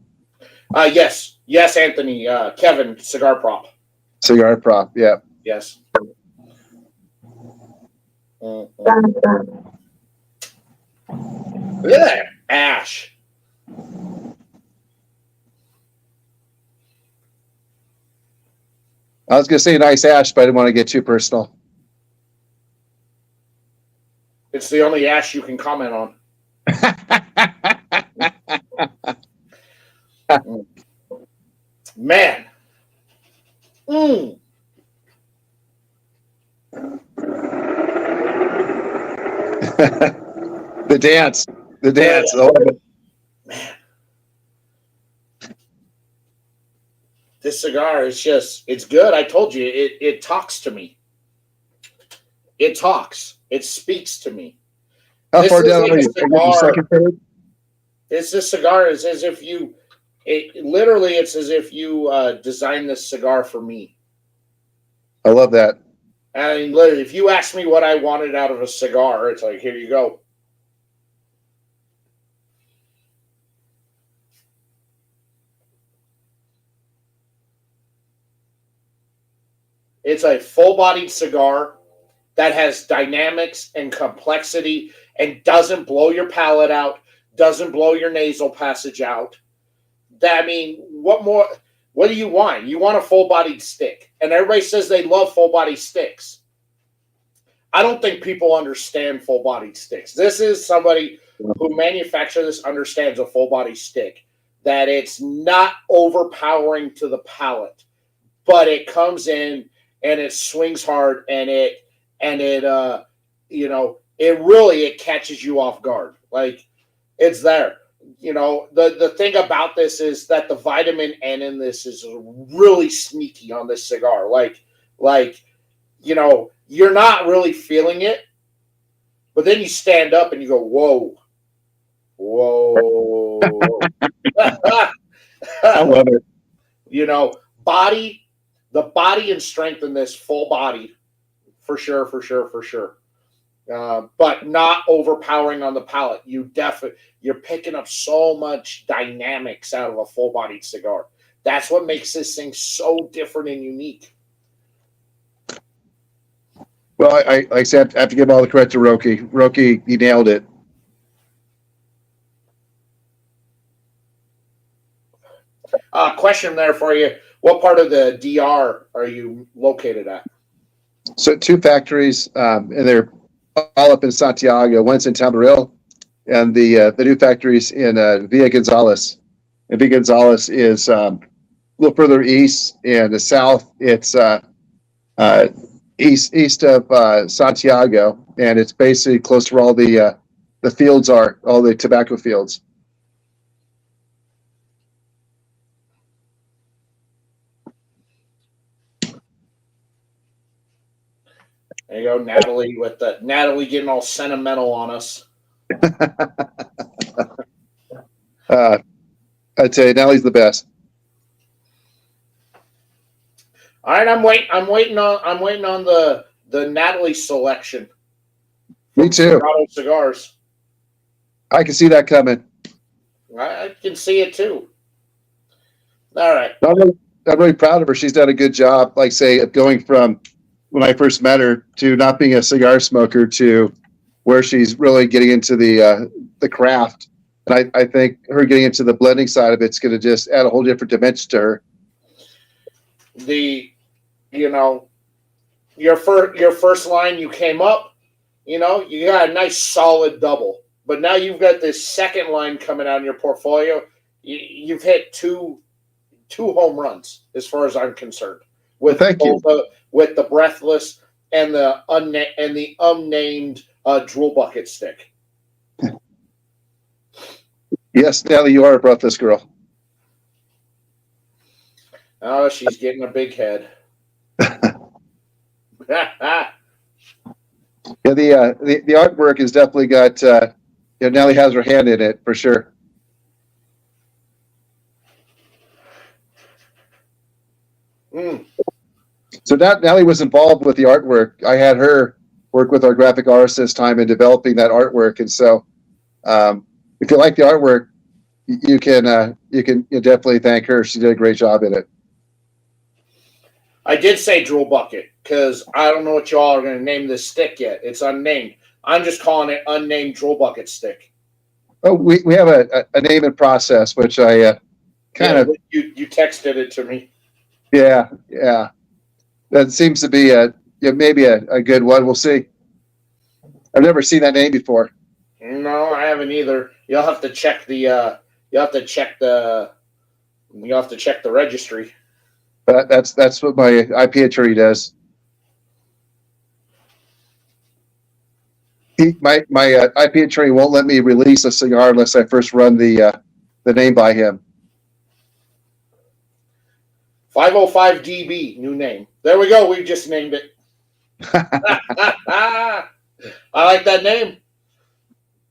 Yes, Anthony. Kevin, Cigar Prop. Cigar Prop, yeah. Yes. Look at that ash. I was going to say nice ash, but I didn't want to get too personal. It's the only ash you can comment on. Man. The dance. Man. This cigar is it's good. I told you, it talks to me. It talks. It speaks to me. How far down are you? Second, third? This cigar is as if it's as if you designed this cigar for me. I love that. I mean, literally, if you ask me what I wanted out of a cigar, it's like, here you go. It's a full-bodied cigar that has dynamics and complexity and doesn't blow your palate out, doesn't blow your nasal passage out. I mean, what more? What do you want? You want a full-bodied stick. And everybody says they love full-bodied sticks. I don't think people understand full-bodied sticks. This is somebody who manufactures this understands a full-body stick, that it's not overpowering to the palate, but it comes in and it swings hard, and it really catches you off guard. Like, it's there. the thing about this is that the vitamin N in this is really sneaky on this cigar. Like, you're not really feeling it, but then you stand up and you go, whoa, whoa. I love it. The body and strength in this, full body, for sure, for sure, for sure. But not overpowering on the palate. You're picking up so much dynamics out of a full-bodied cigar. That's what makes this thing so different and unique. Well, I said I have to give all the credit to Roki. Roki, he nailed it. Question there for you. What part of the DR are you located at? So 2 factories, and they're all up in Santiago. One's in Tamboril, and the new factory's in Villa Gonzales. And Villa Gonzales is a little further east, and the south it's east of Santiago, and it's basically close to where all the fields are, all the tobacco fields. There you go, Natalie getting all sentimental on us. I'd say Natalie's the best. All right, I'm waiting on the Natalie selection. Me too. Sagrado Cigars. I can see that coming. I can see it too. All right. I'm really proud of her. She's done a good job, like say, of going from when I first met her to not being a cigar smoker to where she's really getting into the craft. And I think her getting into the blending side of it's going to just add a whole different dimension to her. Your first line, you came up, you got a nice solid double, but now you've got this second line coming out in your portfolio. You've hit two home runs as far as I'm concerned with with the breathless and the unnamed drool bucket stick. Yes, Natalie, you are a breathless girl. Oh, she's getting a big head. Yeah, the artwork has definitely got Natalie has her hand in it for sure. So Natalie was involved with the artwork. I had her work with our graphic artist this time in developing that artwork, and so if you like the artwork, you can definitely thank her. She did a great job in it. I did say drool bucket because I don't know what y'all are going to name this stick yet. It's unnamed. I'm just calling it unnamed drool bucket stick. Oh, we have a name and process, which I you texted it to me. Yeah. That seems to be maybe a good one. We'll see. I've never seen that name before. No, I haven't either. You'll have to check the registry. That's what my IP attorney does. My IP attorney won't let me release a cigar unless I first run the name by him. 505 DB, new name. There we go. We just named it. I like that name.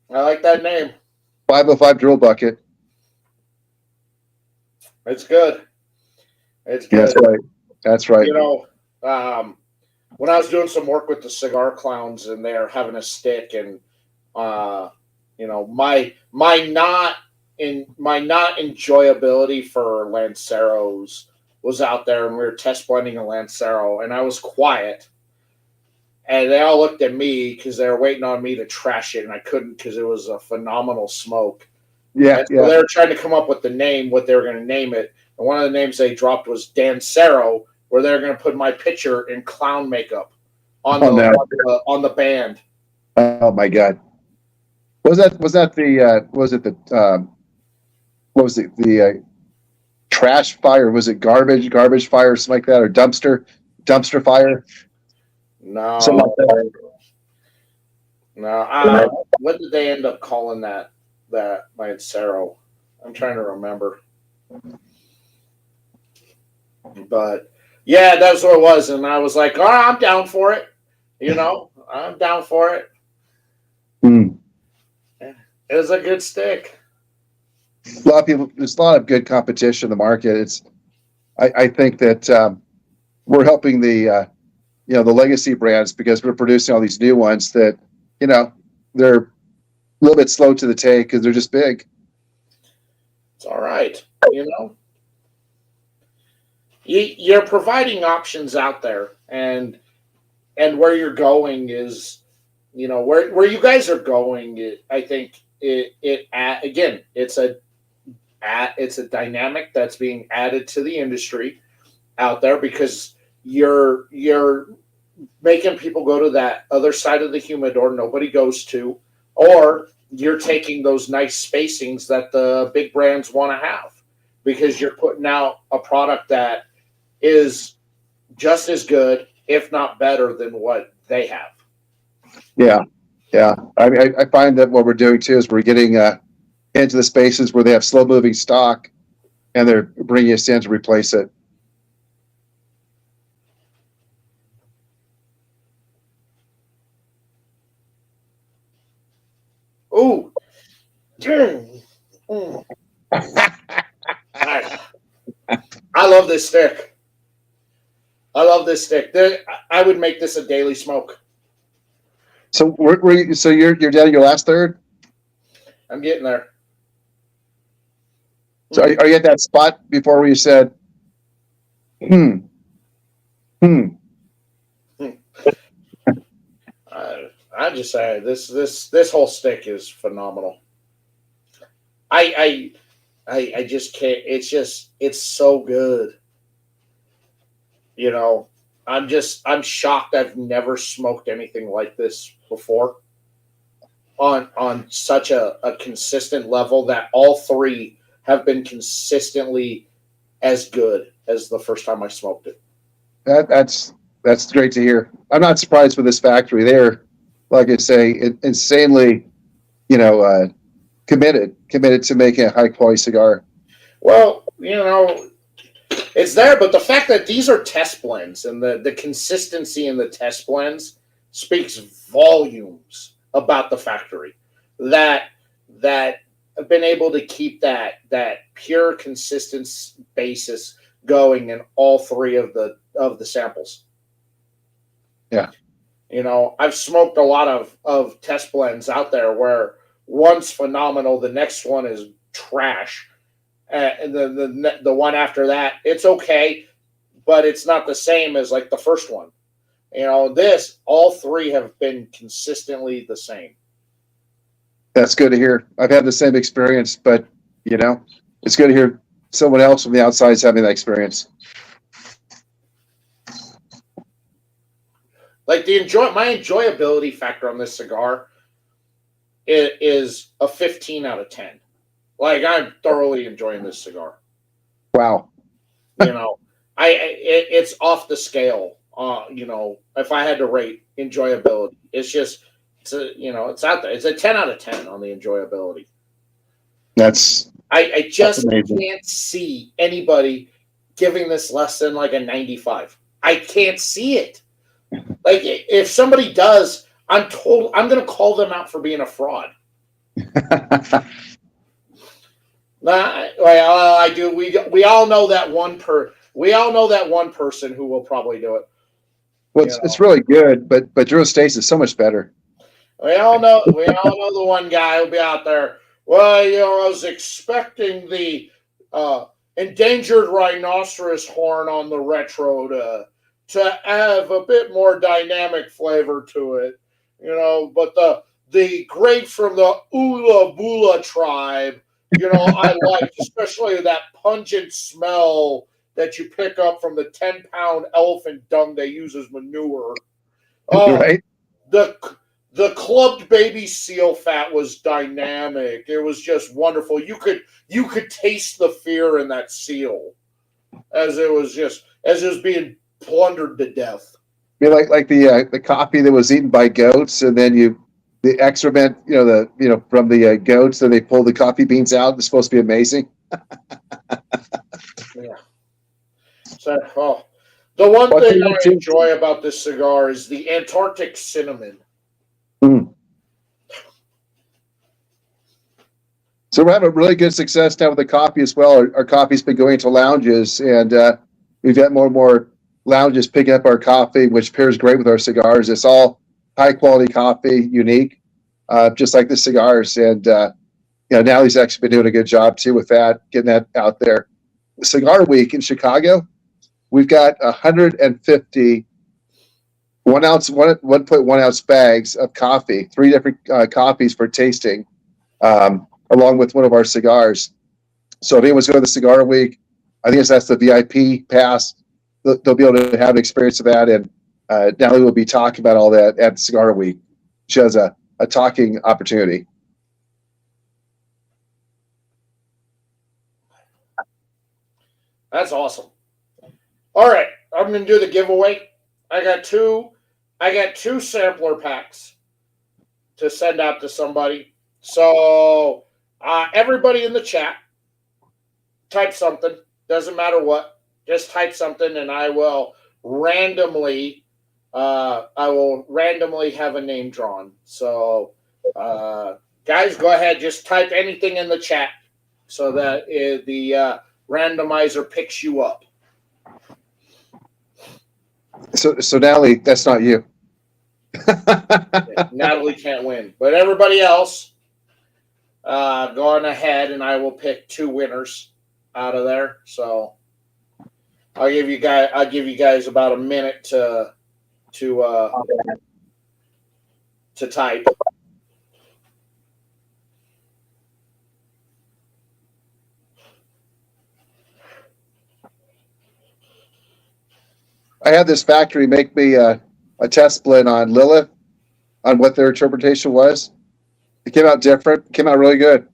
505 drill bucket. It's good. It's good. That's right. When I was doing some work with the cigar clowns and they're having a stick, and my not enjoyability for Lanceros was out there, and we were test blending a Lancero, and I was quiet, and they all looked at me because they were waiting on me to trash it, and I couldn't because it was a phenomenal smoke. So they were trying to come up with the name, what they were going to name it, and one of the names they dropped was Dancero, where they're going to put my picture in clown makeup on the band. Oh my God! Was that the trash fire? Was it garbage fire, something like that, or dumpster fire? No, something like that. No. What did they end up calling that? that Lancero. I'm trying to remember. But yeah, that's what it was. And I was like, oh, I'm down for it. I'm down for it. Mm. It was a good stick. A lot of people, there's a lot of good competition in the market. I think that we're helping the the legacy brands because we're producing all these new ones that, they're a little bit slow to the take because they're just big. It's all right. You're providing options out there, and where you're going is, where you guys are going. I think again, it's a dynamic that's being added to the industry out there because you're making people go to that other side of the humidor nobody goes to, or you're taking those nice spacings that the big brands want to have because you're putting out a product that is just as good, if not better, than what they have. Yeah. I find that what we're doing too is we're getting into the spaces where they have slow moving stock, and they're bringing us in to replace it. Ooh. I love this stick. I would make this a daily smoke. So you're down to your last third? I'm getting there. So are you at that spot before where you said, I just say this whole stick is phenomenal. I just can't. It's so good. I'm shocked. I've never smoked anything like this before. On such a consistent level that all three have been consistently as good as the first time I smoked it. That's great to hear. I'm not surprised with this factory. They're, like I say, insanely, committed to making a high quality cigar. Well, it's there, but the fact that these are test blends and the consistency in the test blends speaks volumes about the factory that have been able to keep that pure consistent basis going in all three of the samples. Yeah. I've smoked a lot of test blends out there where one's phenomenal, the next one is trash, and the one after that, it's okay, but it's not the same as like the first one. All three have been consistently the same. That's good to hear. I've had the same experience, but it's good to hear someone else from the outside is having that experience. Like my enjoyability factor on this cigar is a 15 out of 10. Like, I'm thoroughly enjoying this cigar. Wow. It's off the scale. If I had to rate enjoyability, it's out there. It's a 10 out of 10 on the enjoyability. I just can't see anybody giving this less than like a 95. I can't see it. Like, if somebody does, I'm going to call them out for being a fraud. I do. We all know that one person who will probably do it. Well, it's really good, but Drew Stace is so much better. We all know the one guy who'll be out there. Well, I was expecting the endangered rhinoceros horn on the retro to have a bit more dynamic flavor to it, but the grape from the Ula Bula tribe, I like, especially that pungent smell that you pick up from the 10-pound elephant dung they use as manure. Right. The clubbed baby seal fat was dynamic. It was just wonderful. You could taste the fear in that seal as it was being plundered to death. I mean, like the coffee that was eaten by goats, and then you the excrement, from the goats that they pull the coffee beans out. It's supposed to be amazing. Yeah. So, the one thing I enjoy about this cigar is the Antarctic cinnamon. Mm. So we're having really good success now with the coffee as well. Our coffee's been going to lounges, and we've got more and more lounges picking up our coffee, which pairs great with our cigars. It's all high quality coffee, unique, just like the cigars. And Natalie's actually been doing a good job too with that, getting that out there. Cigar Week in Chicago, we've got 150 1.1 ounce bags of coffee, 3 different coffees for tasting, along with one of our cigars. So if anyone's going to the Cigar Week, I think that's the VIP pass. They'll be able to have an experience of that. And Natalie will be talking about all that at Cigar Week. She has a talking opportunity. That's awesome. All right, I'm going to do the giveaway. I got two sampler packs to send out to somebody. So everybody in the chat, type something. Doesn't matter what. Just type something, and I will randomly have a name drawn. So guys, go ahead. Just type anything in the chat so that the randomizer picks you up. So Natalie, that's not you. Natalie can't win, but everybody else, go on ahead, and I will pick 2 winners out of there. So I'll give you guys about a minute to type. I had this factory make me a test blend on Lilith on what their interpretation was. It came out different. It came out really good.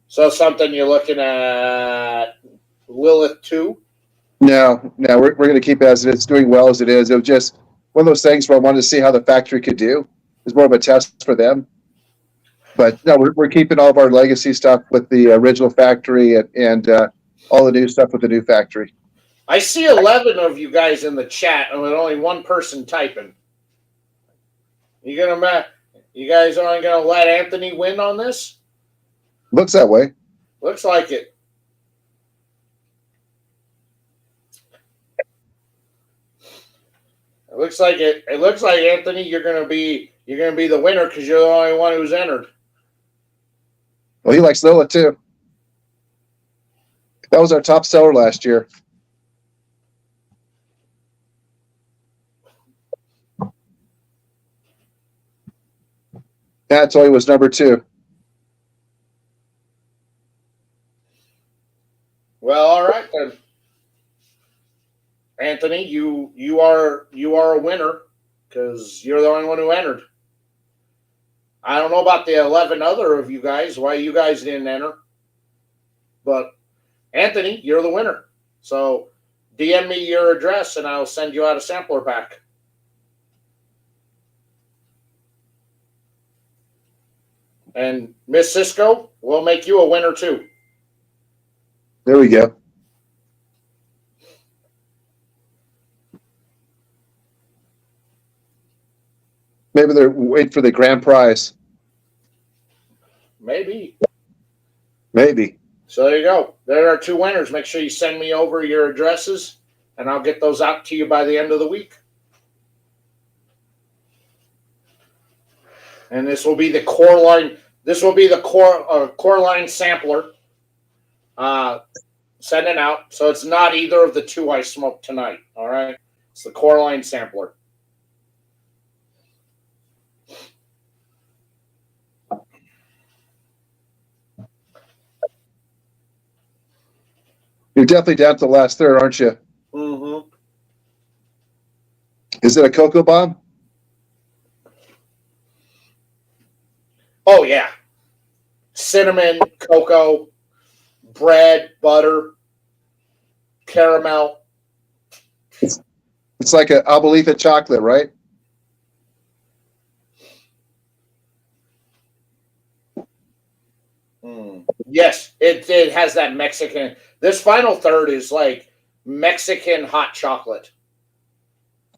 So something you're looking at Lilith 2? No, we're going to keep it as it is, doing well as it is. It was just one of those things where I wanted to see how the factory could do. It was more of a test for them. But no, we're keeping all of our legacy stuff with the original factory and all the new stuff with the new factory. I see 11 of you guys in the chat, and with only one person typing. You guys aren't gonna let Anthony win on this? Looks that way. Looks like it. It looks like it. It looks like, Anthony, you're gonna be the winner because you're the only one who's entered. Well, he likes Lilith too. That was our top seller last year. That's why he was number 2. Well, all right then, Anthony, you are a winner because you're the only one who entered. I don't know about the 11 other of you guys, why you guys didn't enter, but Anthony, you're the winner. So DM me your address and I'll send you out a sampler pack. And Miss Cisco, we'll make you a winner too. There we go. Maybe they're waiting for the grand prize. Maybe. So there you go. There are 2 winners. Make sure you send me over your addresses, and I'll get those out to you by the end of the week. And this will be the core line. This will be the core line sampler sending out. So it's not either of the 2 I smoked tonight. All right. It's the core line sampler. You're definitely down to the last third, aren't you? Mm-hmm. Is it a cocoa bomb? Oh, yeah. Cinnamon, cocoa, bread, butter, caramel. It's like a Abuelita chocolate, right? Yes, it has that Mexican. This final third is like Mexican hot chocolate.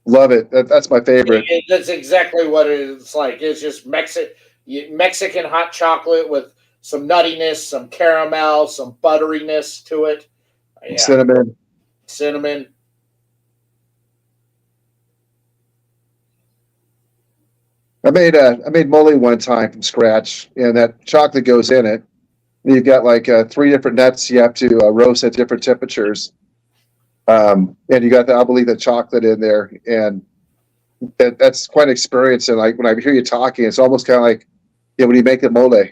Love it. That's my favorite. That's exactly what it's like. It's just Mexican hot chocolate with some nuttiness, some caramel, some butteriness to it. Yeah, Cinnamon. cinnamon. I made mole one time from scratch, and that chocolate goes in it. You've got like three different nuts you have to roast at different temperatures, and you got I believe the chocolate in there, and that's quite an experience. And like when I hear you talking, it's almost kind of like when you make the mole.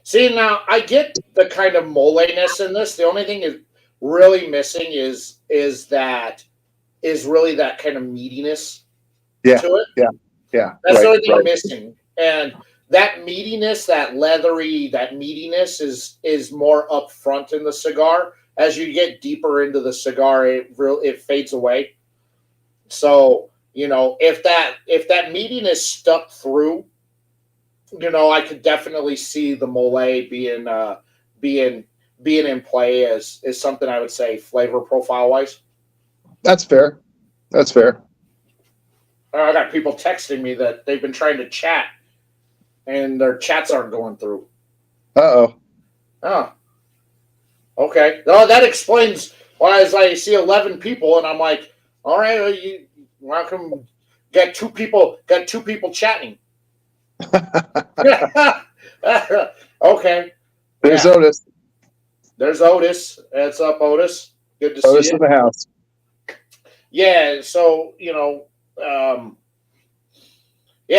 See, now I get the kind of moleness in this. The only thing is really missing is really that kind of meatiness Yeah, to it. yeah. That's the Right, only thing right. missing. And that meatiness, that leathery, that meatiness is more upfront in the cigar. As you get deeper into the cigar, it fades away. So, if that meatiness stuck through, I could definitely see the mole being being in play as something I would say flavor profile wise. That's fair. That's fair. I got people texting me that they've been trying to chat and their chats aren't going through. Uh-oh. Oh, okay. No, that explains why as I see 11 people and I'm like, all right, well, you welcome. Got two people chatting. Okay. There's Yeah. Otis. There's Otis. What's up, Otis? Good to see Otis you. in the house. Yeah, so yeah,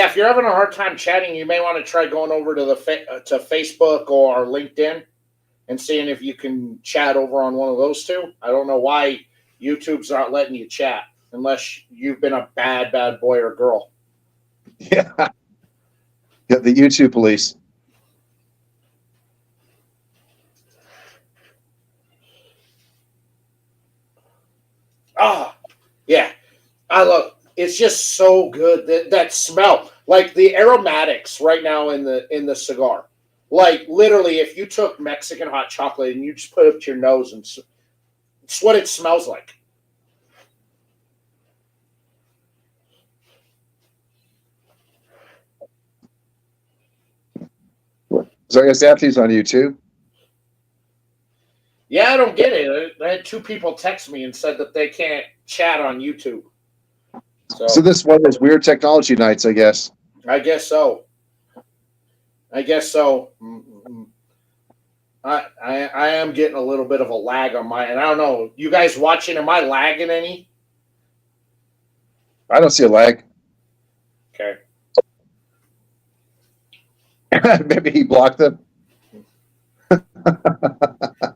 if you're having a hard time chatting, you may want to try going over to to Facebook or LinkedIn and seeing if you can chat over on one of those two. I don't know why YouTube's not letting you chat unless you've been a bad boy or girl. Yeah. Got the YouTube police. Ah, yeah. I love it's just so good that smell. Like the aromatics right now in the cigar. Like literally if you took Mexican hot chocolate and you just put it up to your nose and it's what it smells like. So I guess Anthony's on YouTube. Yeah, I don't get it. I had two people text me and said that they can't chat on YouTube. So this one is weird technology nights, I guess. I guess so. I guess so. I am getting a little bit of a lag on my end. I don't know. You guys watching? Am I lagging any? I don't see a lag. Okay. Maybe he blocked them.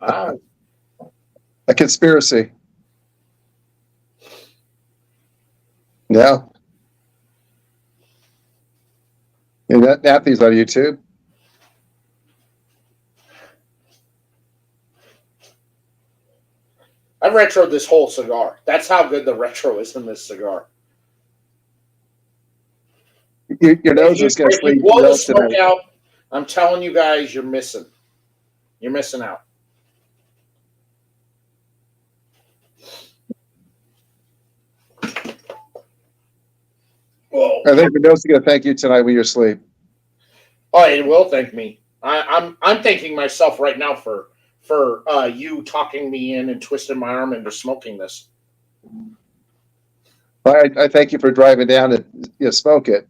Ah, A conspiracy. Yeah. And that Anthony's on YouTube. I retroed this whole cigar. That's how good the retro is in this cigar. Your nose is going to If you sleep blow the well smoke tonight. out, I'm telling you guys, you're missing. You're missing out. Whoa. I think your nose is going to thank you tonight when you're asleep. Oh, it will thank me. I'm thanking myself right now for you talking me in and twisting my arm into smoking this. I thank you for driving down to smoke it.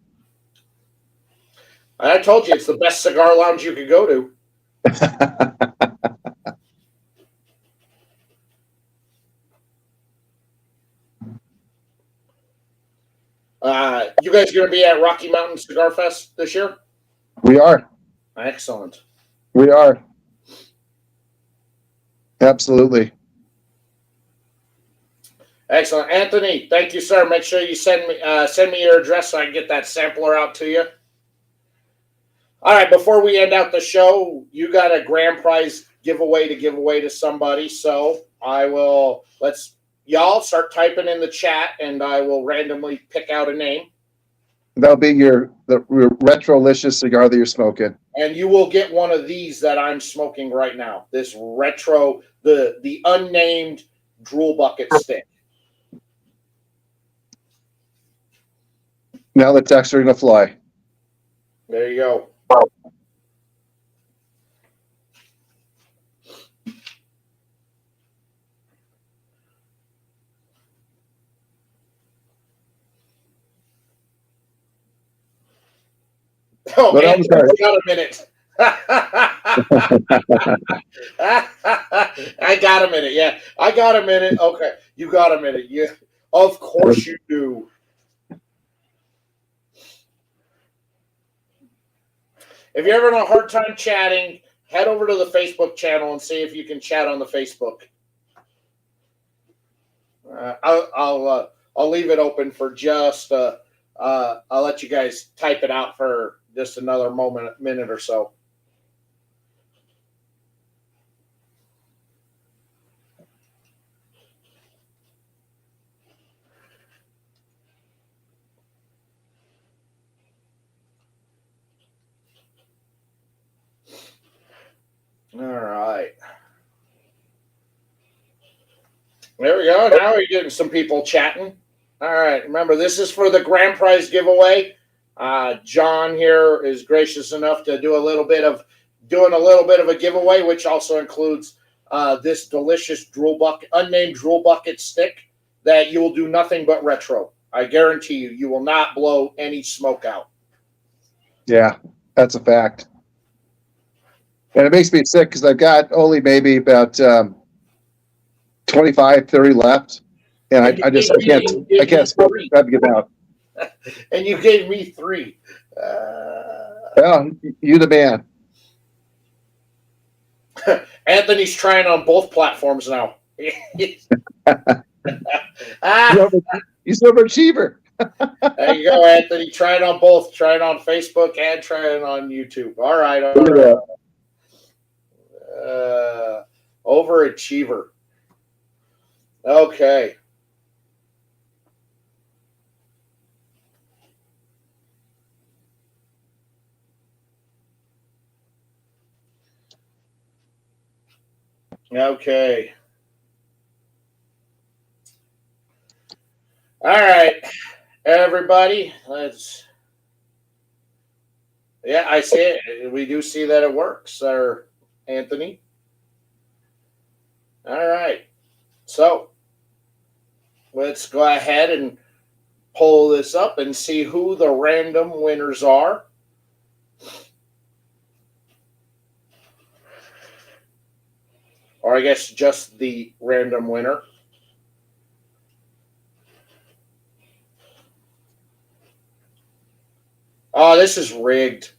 I told you it's the best cigar lounge you could go to. You guys going to be at Rocky Mountain Cigar Fest this year? We are. Excellent. We are. Absolutely. Excellent. Anthony, thank you, sir. Make sure you send me your address so I can get that sampler out to you. All right, before we end out the show, you got a grand prize giveaway to give away to somebody. So y'all start typing in the chat and I will randomly pick out a name. That'll be your retrolicious cigar that you're smoking. And you will get one of these that I'm smoking right now. This retro, the unnamed drool bucket stick. Now the texts are gonna fly. There you go. Oh, But man, I'm sorry. got a minute. I got a minute. Yeah, I got a minute. Okay, you got a minute. Yeah, of course you do. If you're having a hard time chatting, head over to the Facebook channel and see if you can chat on the Facebook. I'll leave it open for just. I'll let you guys type it out for just another minute or so. All right. There we go. Now we're getting some people chatting. All right. Remember, this is for the grand prize giveaway. John here is gracious enough to do a little bit of a giveaway, which also includes this delicious unnamed drool bucket stick that you will do nothing but retro. I guarantee you, you will not blow any smoke out. Yeah, that's a fact. And it makes me sick because I've got only maybe about 25, 30 left. And I can't smoke that to get out. And you gave me 3. Well, you the man. Anthony's trying on both platforms now. He's an overachiever. There you go, Anthony. Try it on both. Try it on Facebook and try it on YouTube. All right. Overachiever. Okay. Okay. All right, everybody. Yeah, I see it. We do see that it works, sir, Anthony. All right. So let's go ahead and pull this up and see who the random winners are. Or I guess just the random winner. Oh, this is rigged.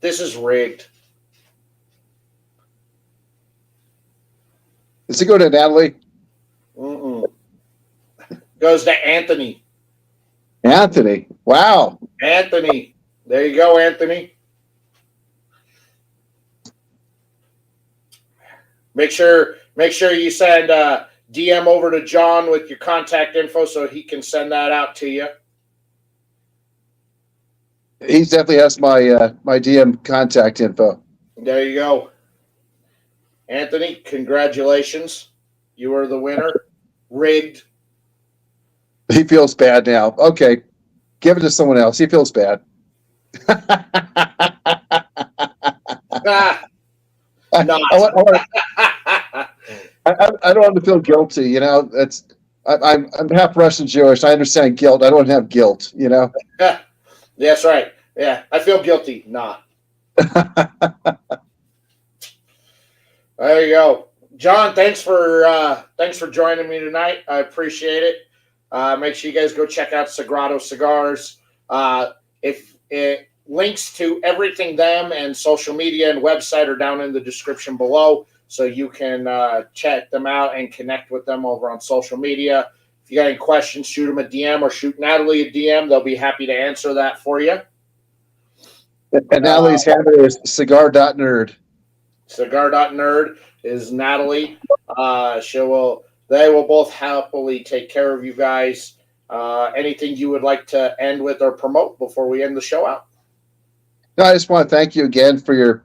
This is rigged. Does it go to Natalie? Mm-mm. Goes to Anthony. Anthony. Wow. Anthony. There you go, Anthony. Make sure you send DM over to John with your contact info so he can send that out to you. He definitely has my DM contact info. There you go. Anthony, congratulations. You are the winner. Rigged. He feels bad now. Okay. Give it to someone else. He feels bad. Not. I don't want to feel guilty, you know. I'm half Russian Jewish. I understand guilt. I don't have guilt, you know. That's right. Yeah, I feel guilty. Not. There you go, John. Thanks for joining me tonight. I appreciate it. Make sure you guys go check out Sagrado Cigars. If it links to everything them and social media and website are down in the description below, so you can check them out and connect with them over on social media. If you got any questions, shoot them a DM or shoot Natalie a DM. They'll be happy to answer that for you. And Natalie's handle is cigar.nerd. Cigar.nerd is Natalie. They will both happily take care of you guys. Anything you would like to end with or promote before we end the show out? No, I just want to thank you again for your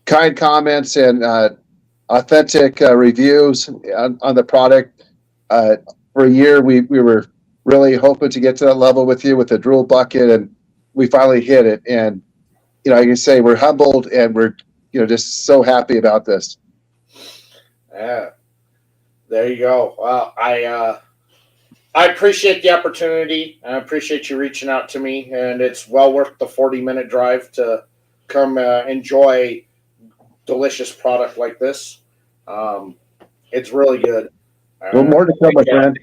kind comments and authentic reviews on the product. For a year, we were really hoping to get to that level with you with the Drool Bucket, and we finally hit it. And I can say we're humbled and we're just so happy about this. Yeah, there you go. Well, I appreciate the opportunity. I appreciate you reaching out to me, and it's well worth the 40-minute drive to come enjoy delicious product like this. It's really good. Well, more to come, my friend.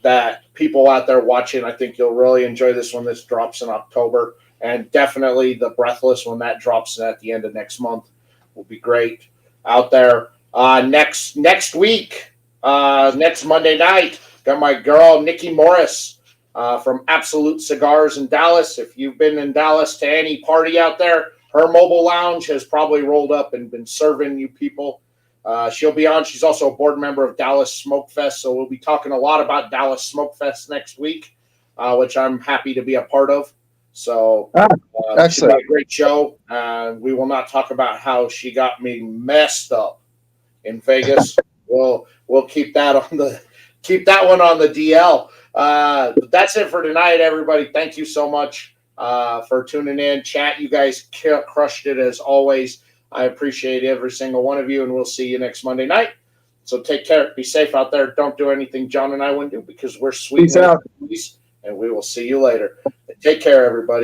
That people out there watching, I think you'll really enjoy this when this drops in October, and definitely the Breathless when that drops at the end of next month will be great out there. Next week, next Monday night, got my girl Nikki Morris from Absolute Cigars in Dallas. If you've been in Dallas to any party out there, her mobile lounge has probably rolled up and been serving you people. She'll be on. She's also a board member of Dallas Smoke Fest, so we'll be talking a lot about Dallas Smoke Fest next week, which I'm happy to be a part of. So it should be a great show. We will not talk about how she got me messed up in Vegas. We'll keep that on the one on the DL. That's it for tonight, everybody. Thank you so much for tuning in. Chat, you guys crushed it as always. I appreciate every single one of you, and we'll see you next Monday night. So take care. Be safe out there. Don't do anything John and I wouldn't do because we're sweet. Peace out. And we will see you later. Take care, everybody.